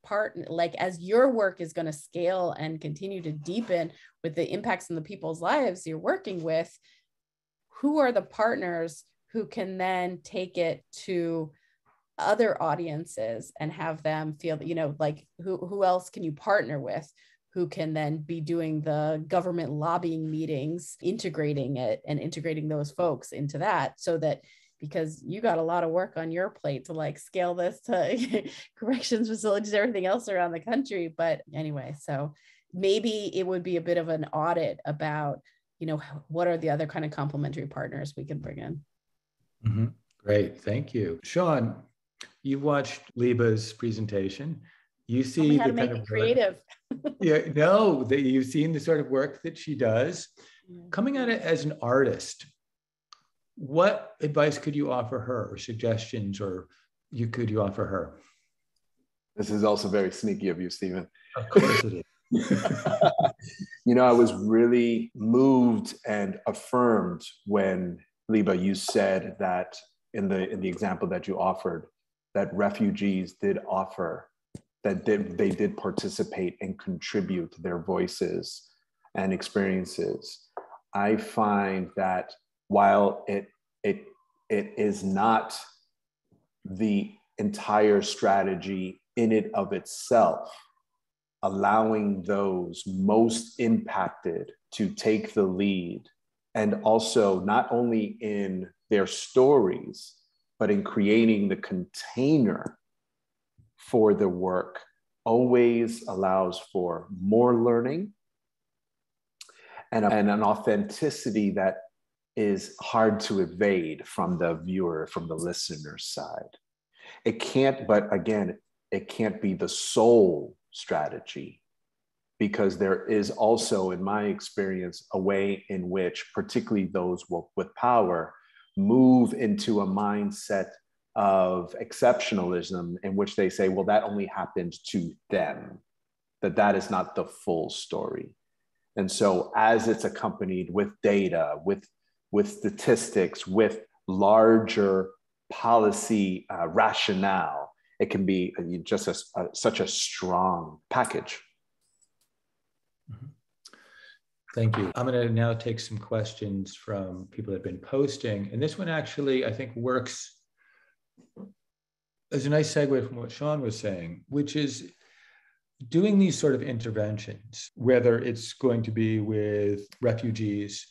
like, as your work is going to scale and continue to deepen with the impacts in the people's lives you're working with, who are the partners who can then take it to other audiences and have them feel, like, who else can you partner with, who can then be doing the government lobbying meetings, integrating it and integrating those folks into that, so that, because you got a lot of work on your plate to like scale this to corrections facilities, everything else around the country. But anyway, so maybe it would be a bit of an audit about, what are the other kind of complementary partners we can bring in. Mm-hmm. Great, thank you. Shaun, you watched Liba's presentation. You see how to make it creative. Yeah, no, that you've seen the sort of work that she does. Coming at it as an artist, what advice could you offer her, or suggestions, or could you offer her? This is also very sneaky of you, Stephen. Of course it is. I was really moved and affirmed when, Liba, you said that in the example that you offered, that refugees did offer, that they did participate and contribute their voices and experiences. I find that while it is not the entire strategy in it of itself, allowing those most impacted to take the lead, and also not only in their stories, but in creating the container for the work, always allows for more learning and an authenticity that is hard to evade from the viewer, from the listener's side. It can't, but again, it can't be the sole strategy, because there is also, in my experience, a way in which particularly those with power move into a mindset of exceptionalism, in which they say, well, that only happened to them, that is not the full story. And so as it's accompanied with data, with statistics, with larger policy rationale, it can be just such a strong package. Thank you. I'm going to now take some questions from people that have been posting. And this one actually, I think, works as a nice segue from what Shaun was saying, which is doing these sort of interventions, whether it's going to be with refugees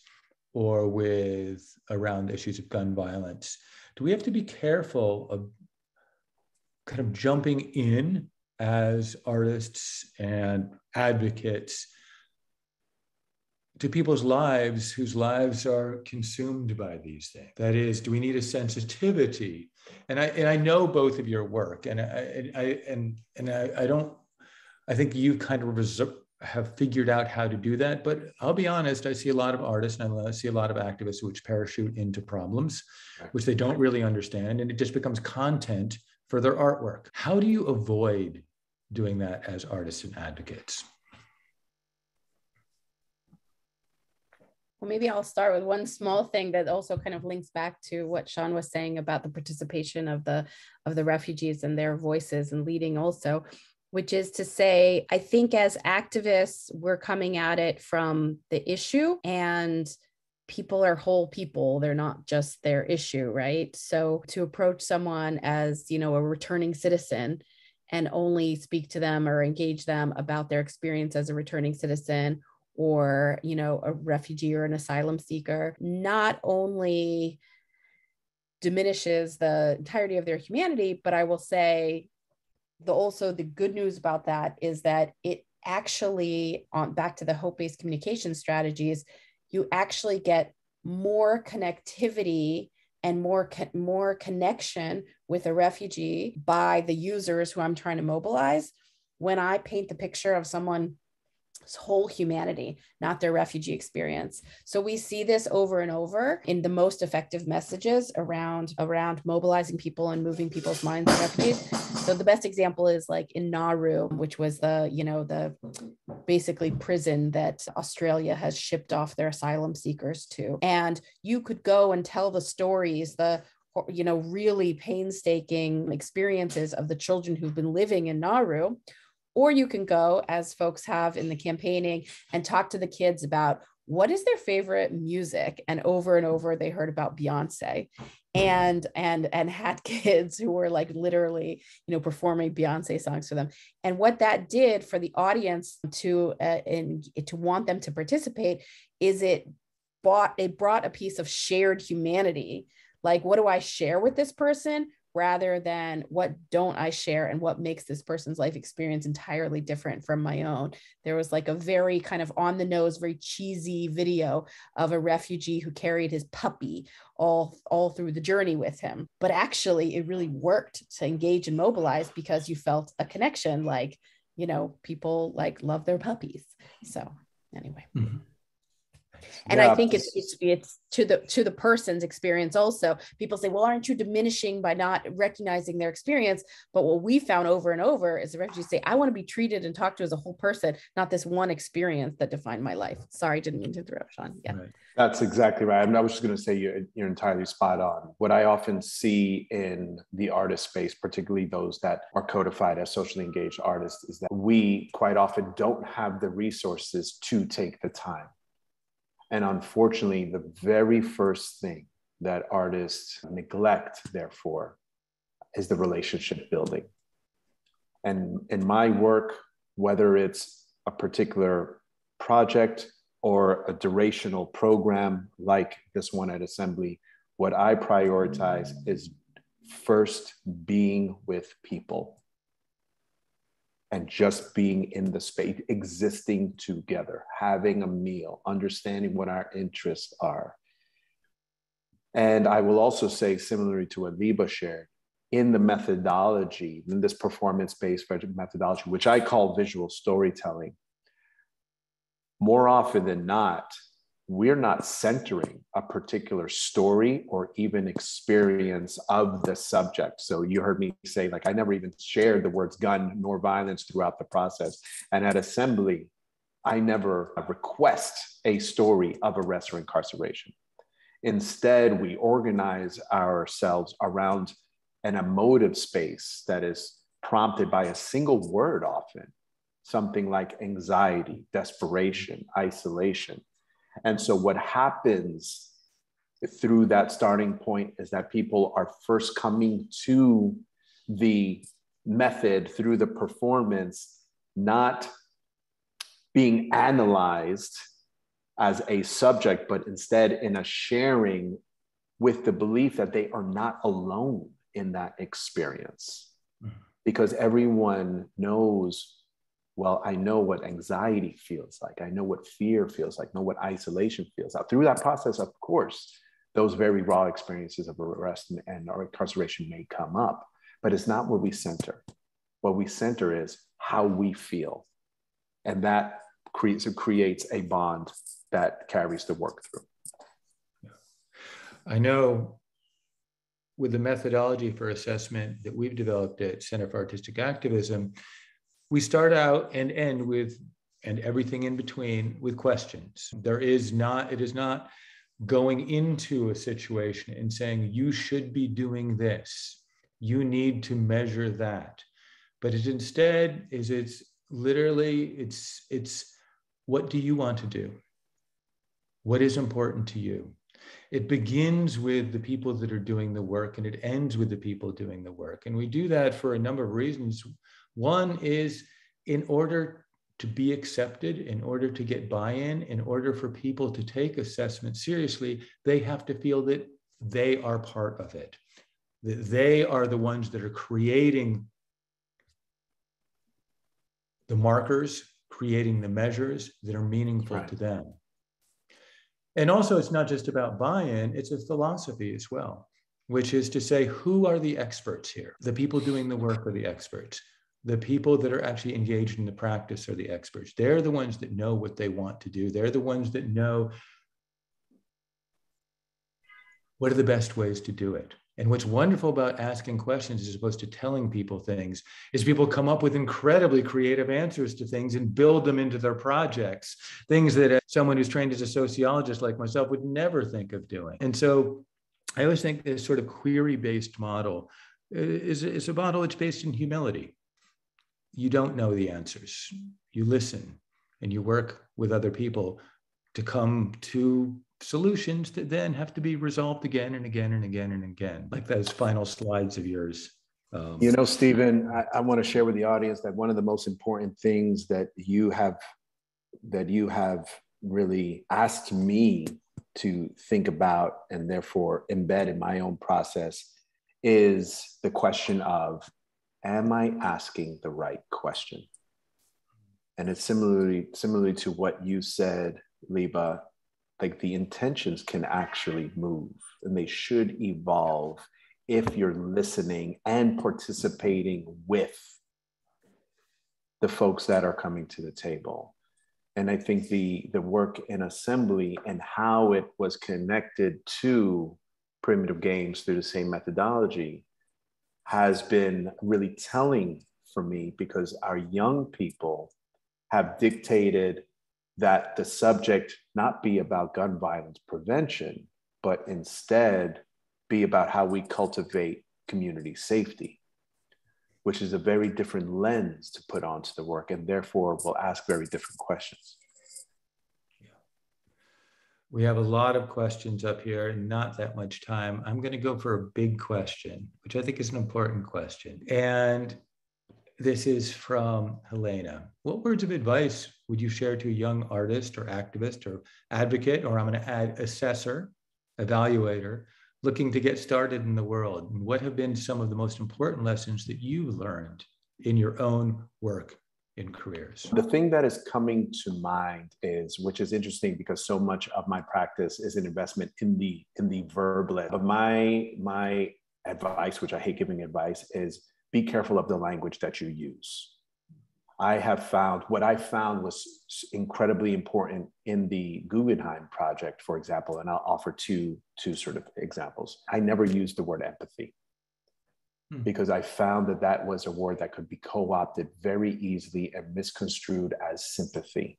or with around issues of gun violence. Do we have to be careful of kind of jumping in as artists and advocates to people's lives whose lives are consumed by these things? That is, do we need a sensitivity? And I know both of your work, and I think you kind of have figured out how to do that. But I'll be honest, I see a lot of artists and I see a lot of activists which parachute into problems, which they don't really understand, and it just becomes content for their artwork. How do you avoid doing that as artists and advocates? Well, maybe I'll start with one small thing that also kind of links back to what Shaun was saying about the participation of the refugees and their voices and leading also, which is to say, I think as activists, we're coming at it from the issue, and people are whole people. They're not just their issue, right? So to approach someone as, a returning citizen and only speak to them or engage them about their experience as a returning citizen, or, a refugee or an asylum seeker, not only diminishes the entirety of their humanity, but I will say also the good news about that is that it actually, back to the hope-based communication strategies, you actually get more connectivity and more connection with a refugee by the users who I'm trying to mobilize when I paint the picture of someone's whole humanity, not their refugee experience. So we see this over and over in the most effective messages around mobilizing people and moving people's minds to refugees. So the best example is like in Nauru, which was the basically prison that Australia has shipped off their asylum seekers to. And you could go and tell the stories, really painstaking experiences of the children who've been living in Nauru. Or you can go, as folks have in the campaigning, and talk to the kids about what is their favorite music. And over they heard about Beyonce, and had kids who were like literally, performing Beyonce songs for them. And what that did for the audience to want them to participate is it brought a piece of shared humanity. Like, what do I share with this person, rather than what don't I share and what makes this person's life experience entirely different from my own. There was like a very kind of on the nose, very cheesy video of a refugee who carried his puppy all through the journey with him. But actually it really worked to engage and mobilize because you felt a connection, like, people like love their puppies. So anyway. Mm-hmm. And I think it's to the person's experience also. People say, well, aren't you diminishing by not recognizing their experience? But what we found over and over is the refugees say, I want to be treated and talked to as a whole person, not this one experience that defined my life. Sorry, didn't mean to interrupt, Shaun. Yeah. Right. That's exactly right. I mean, I was just going to say you're entirely spot on. What I often see in the artist space, particularly those that are codified as socially engaged artists, is that we quite often don't have the resources to take the time. And unfortunately, the very first thing that artists neglect, therefore, is the relationship building. And in my work, whether it's a particular project or a durational program like this one at Assembly, what I prioritize is first being with people and just being in the space, existing together, having a meal, understanding what our interests are. And I will also say, similarly to what Liba shared, in the methodology, in this performance-based methodology, which I call visual storytelling, more often than not, we're not centering a particular story or even experience of the subject. So you heard me say, like, I never even shared the words gun nor violence throughout the process. And at Assembly, I never request a story of arrest or incarceration. Instead, we organize ourselves around an emotive space that is prompted by a single word often, something like anxiety, desperation, isolation. And so what happens through that starting point is that people are first coming to the method through the performance, not being analyzed as a subject, but instead in a sharing with the belief that they are not alone in that experience. Mm-hmm. Because everyone knows, well, I know what anxiety feels like. I know what fear feels like, know what isolation feels like. Through that process, of course, those very raw experiences of arrest and or incarceration may come up, but it's not what we center. What we center is how we feel. And that creates a bond that carries the work through. I know with the methodology for assessment that we've developed at Center for Artistic Activism, we start out and end with, and everything in between, with questions. It is not going into a situation and saying, you should be doing this, you need to measure that. But it's literally, what do you want to do? What is important to you? It begins with the people that are doing the work and it ends with the people doing the work. And we do that for a number of reasons. One is in order to be accepted, in order to get buy-in, in order for people to take assessment seriously, they have to feel that they are part of it, that they are the ones that are creating the markers, creating the measures that are meaningful to them. And also, it's not just about buy-in, it's a philosophy as well, which is to say, who are the experts here? The people doing the work are the experts. The people that are actually engaged in the practice are the experts. They're the ones that know what they want to do. They're the ones that know what are the best ways to do it. And what's wonderful about asking questions as opposed to telling people things is people come up with incredibly creative answers to things and build them into their projects, things that someone who's trained as a sociologist like myself would never think of doing. And so I always think this sort of query-based model is a model that's based in humility. You don't know the answers. You listen and you work with other people to come to solutions that then have to be resolved again and again and again and again, like those final slides of yours. Stephen, I want to share with the audience that one of the most important things that you have really asked me to think about and therefore embed in my own process is the question of, am I asking the right question? And it's similarly to what you said, Liba, like the intentions can actually move and they should evolve if you're listening and participating with the folks that are coming to the table. And I think the work in assembly and how it was connected to primitive games through the same methodology has been really telling for me, because our young people have dictated that the subject not be about gun violence prevention, but instead be about how we cultivate community safety, which is a very different lens to put onto the work, and therefore will ask very different questions. Yeah. We have a lot of questions up here and not that much time. I'm going to go for a big question, which I think is an important question. And this is from Helena. What words of advice would you share to a young artist or activist or advocate, or I'm going to add assessor, evaluator, looking to get started in the world? And what have been some of the most important lessons that you learned in your own work in careers? The thing that is coming to mind is, which is interesting because so much of my practice is an investment in the verblet. But my advice, which I hate giving advice, is be careful of the language that you use. What I found was incredibly important in the Guggenheim project, for example, and I'll offer two sort of examples. I never used the word empathy because I found that was a word that could be co-opted very easily and misconstrued as sympathy.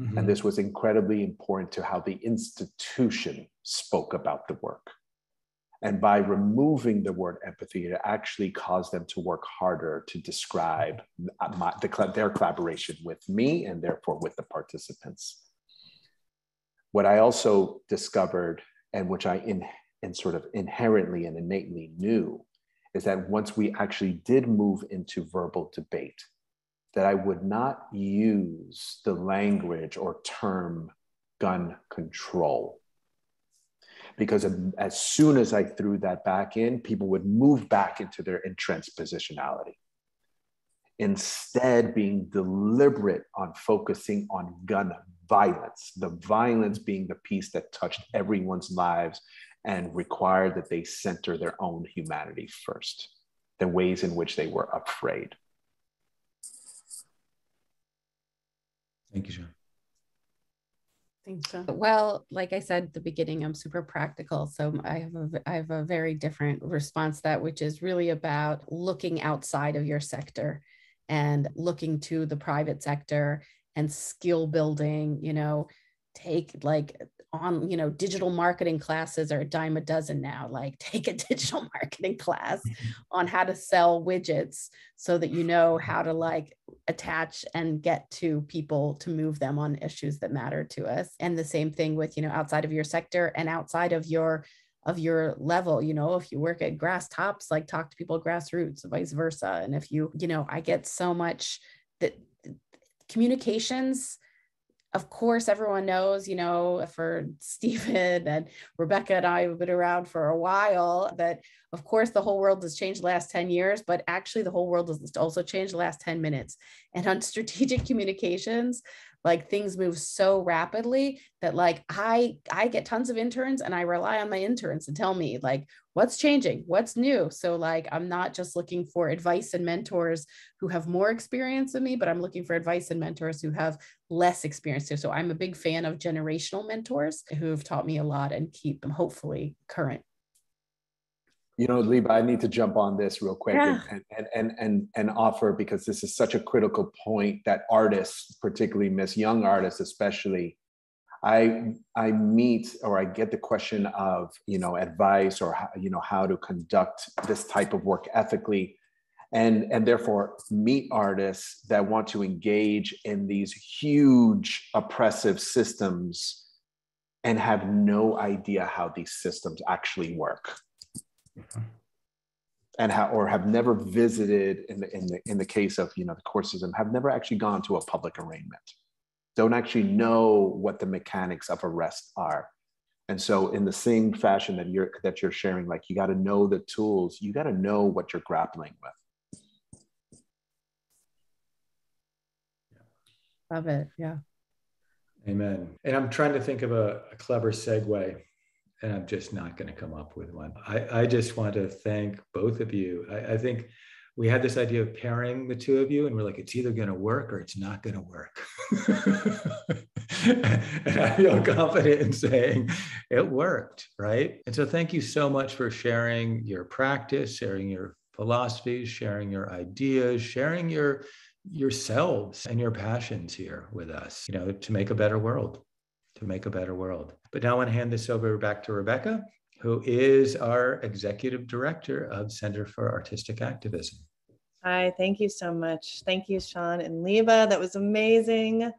Mm-hmm. And this was incredibly important to how the institution spoke about the work. And by removing the word empathy, it actually caused them to work harder to describe their collaboration with me and therefore with the participants. What I also discovered, and which I sort of inherently and innately knew, is that once we actually did move into verbal debate, that I would not use the language or term gun control. Because as soon as I threw that back in, people would move back into their entrenched positionality. Instead, being deliberate on focusing on gun violence, the violence being the piece that touched everyone's lives and required that they center their own humanity first, the ways in which they were afraid. Thank you, Shaun. Think so. Well, like I said at the beginning, I'm super practical. So I have a very different response to that, which is really about looking outside of your sector and looking to the private sector and skill building, take like on, digital marketing classes are a dime a dozen now. Like take a digital marketing class on how to sell widgets so that you know how to like attach and get to people to move them on issues that matter to us. And the same thing with, outside of your sector and outside of your level, if you work at grass tops, like talk to people grassroots, vice versa. And if I get so much that communications, of course, everyone knows, for Stephen and Rebecca and I have been around for a while, that of course the whole world has changed the last 10 years, but actually the whole world has also changed the last 10 minutes. And on strategic communications, like things move so rapidly that like I get tons of interns and I rely on my interns to tell me like what's changing, what's new. So like I'm not just looking for advice and mentors who have more experience than me, but I'm looking for advice and mentors who have less experience too. So I'm a big fan of generational mentors who have taught me a lot and keep them hopefully current. Liba, I need to jump on this real quick and offer, because this is such a critical point that artists particularly miss, young artists especially. I meet, or I get the question of, advice or, how to conduct this type of work ethically, and therefore meet artists that want to engage in these huge oppressive systems and have no idea how these systems actually work. And have never visited in the case of the court system, have never actually gone to a public arraignment, don't actually know what the mechanics of arrest are. And so in the same fashion that you're sharing, like you got to know the tools, you got to know what you're grappling with. Love it. Yeah. Amen. And I'm trying to think of a clever segue, and I'm just not going to come up with one. I just want to thank both of you. I think we had this idea of pairing the two of you, and we're like, it's either going to work or it's not going to work. And I feel confident in saying it worked, right? And so thank you so much for sharing your practice, sharing your philosophies, sharing your ideas, sharing yourselves and your passions here with us, to make a better world, But now I want to hand this over back to Rebecca, who is our Executive Director of Center for Artistic Activism. Hi, thank you so much. Thank you, Shaun and Liba. That was amazing.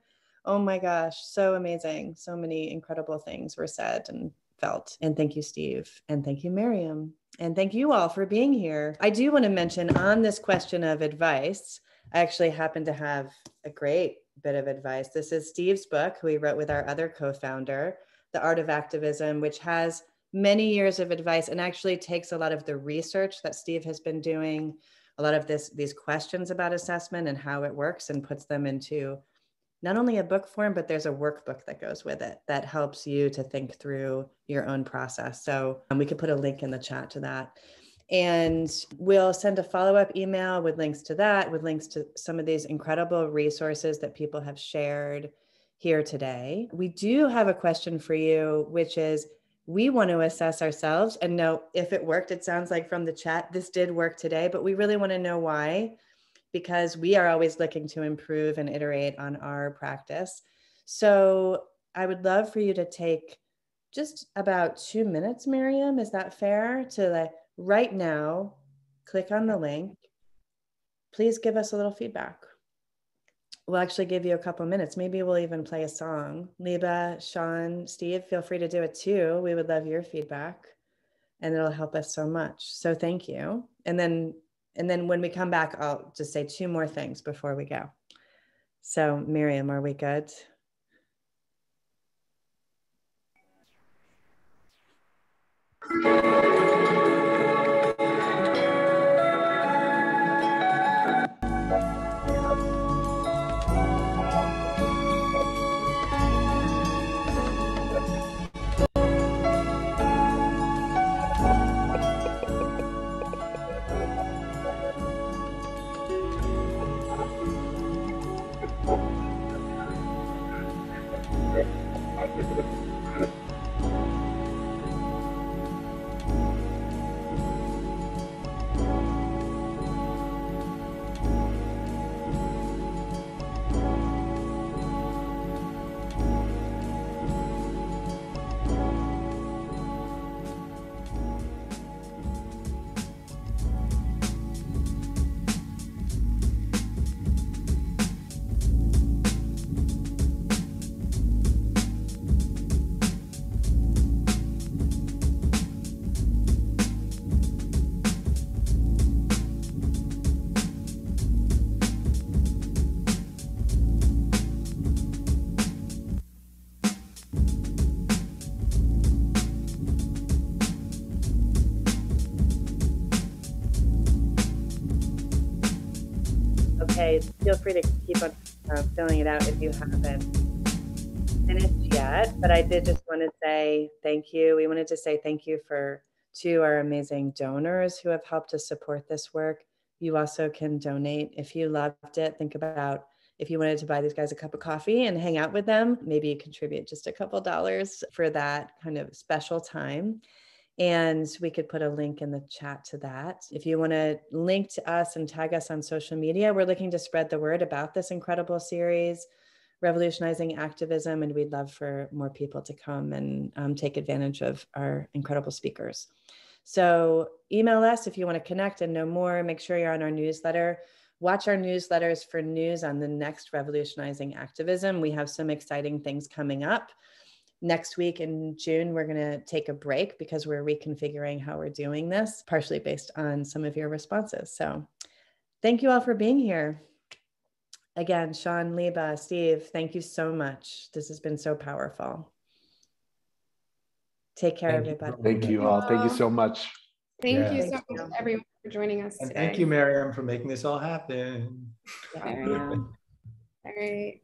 Oh my gosh, so amazing. So many incredible things were said and felt. And thank you, Steve. And thank you, Miriam. And thank you all for being here. I do want to mention on this question of advice, I actually happen to have a great bit of advice. This is Steve's book, who he wrote with our other co-founder, The Art of Activism, which has many years of advice and actually takes a lot of the research that Steve has been doing, a lot of these questions about assessment and how it works, and puts them into not only a book form, but there's a workbook that goes with it that helps you to think through your own process. So we could put a link in the chat to that. And we'll send a follow-up email with links to that, with links to some of these incredible resources that people have shared here today. We do have a question for you, which is, we want to assess ourselves and know if it worked. It sounds like from the chat, this did work today, but we really want to know why, because we are always looking to improve and iterate on our practice. So I would love for you to take just about 2 minutes, Miriam, is that fair? To right now, click on the link. Please give us a little feedback. We'll actually give you a couple minutes. Maybe we'll even play a song. Liba, Shaun, Steve, feel free to do it too. We would love your feedback, and it'll help us so much. So thank you. And then when we come back, I'll just say 2 more things before we go. So Miriam, are we good? Okay, feel free to keep on filling it out if you haven't finished yet, but I did just want to say thank you. We wanted to say thank you to our amazing donors who have helped to support this work. You also can donate if you loved it. Think about if you wanted to buy these guys a cup of coffee and hang out with them, maybe you contribute just a couple dollars for that kind of special time. And we could put a link in the chat to that. If you want to link to us and tag us on social media, we're looking to spread the word about this incredible series, Revolutionizing Activism, and we'd love for more people to come and take advantage of our incredible speakers. So email us if you want to connect and know more. Make sure you're on our newsletter. Watch our newsletters for news on the next Revolutionizing Activism. We have some exciting things coming up. Next week in June, we're going to take a break because we're reconfiguring how we're doing this, partially based on some of your responses. So thank you all for being here. Again, Shaun, Liba, Steve, thank you so much. This has been so powerful. Take care, everybody. Thank you all. Thank you so much. Thank you so much, everyone, for joining us today. Thank you, Miriam, for making this all happen. Yeah. All right.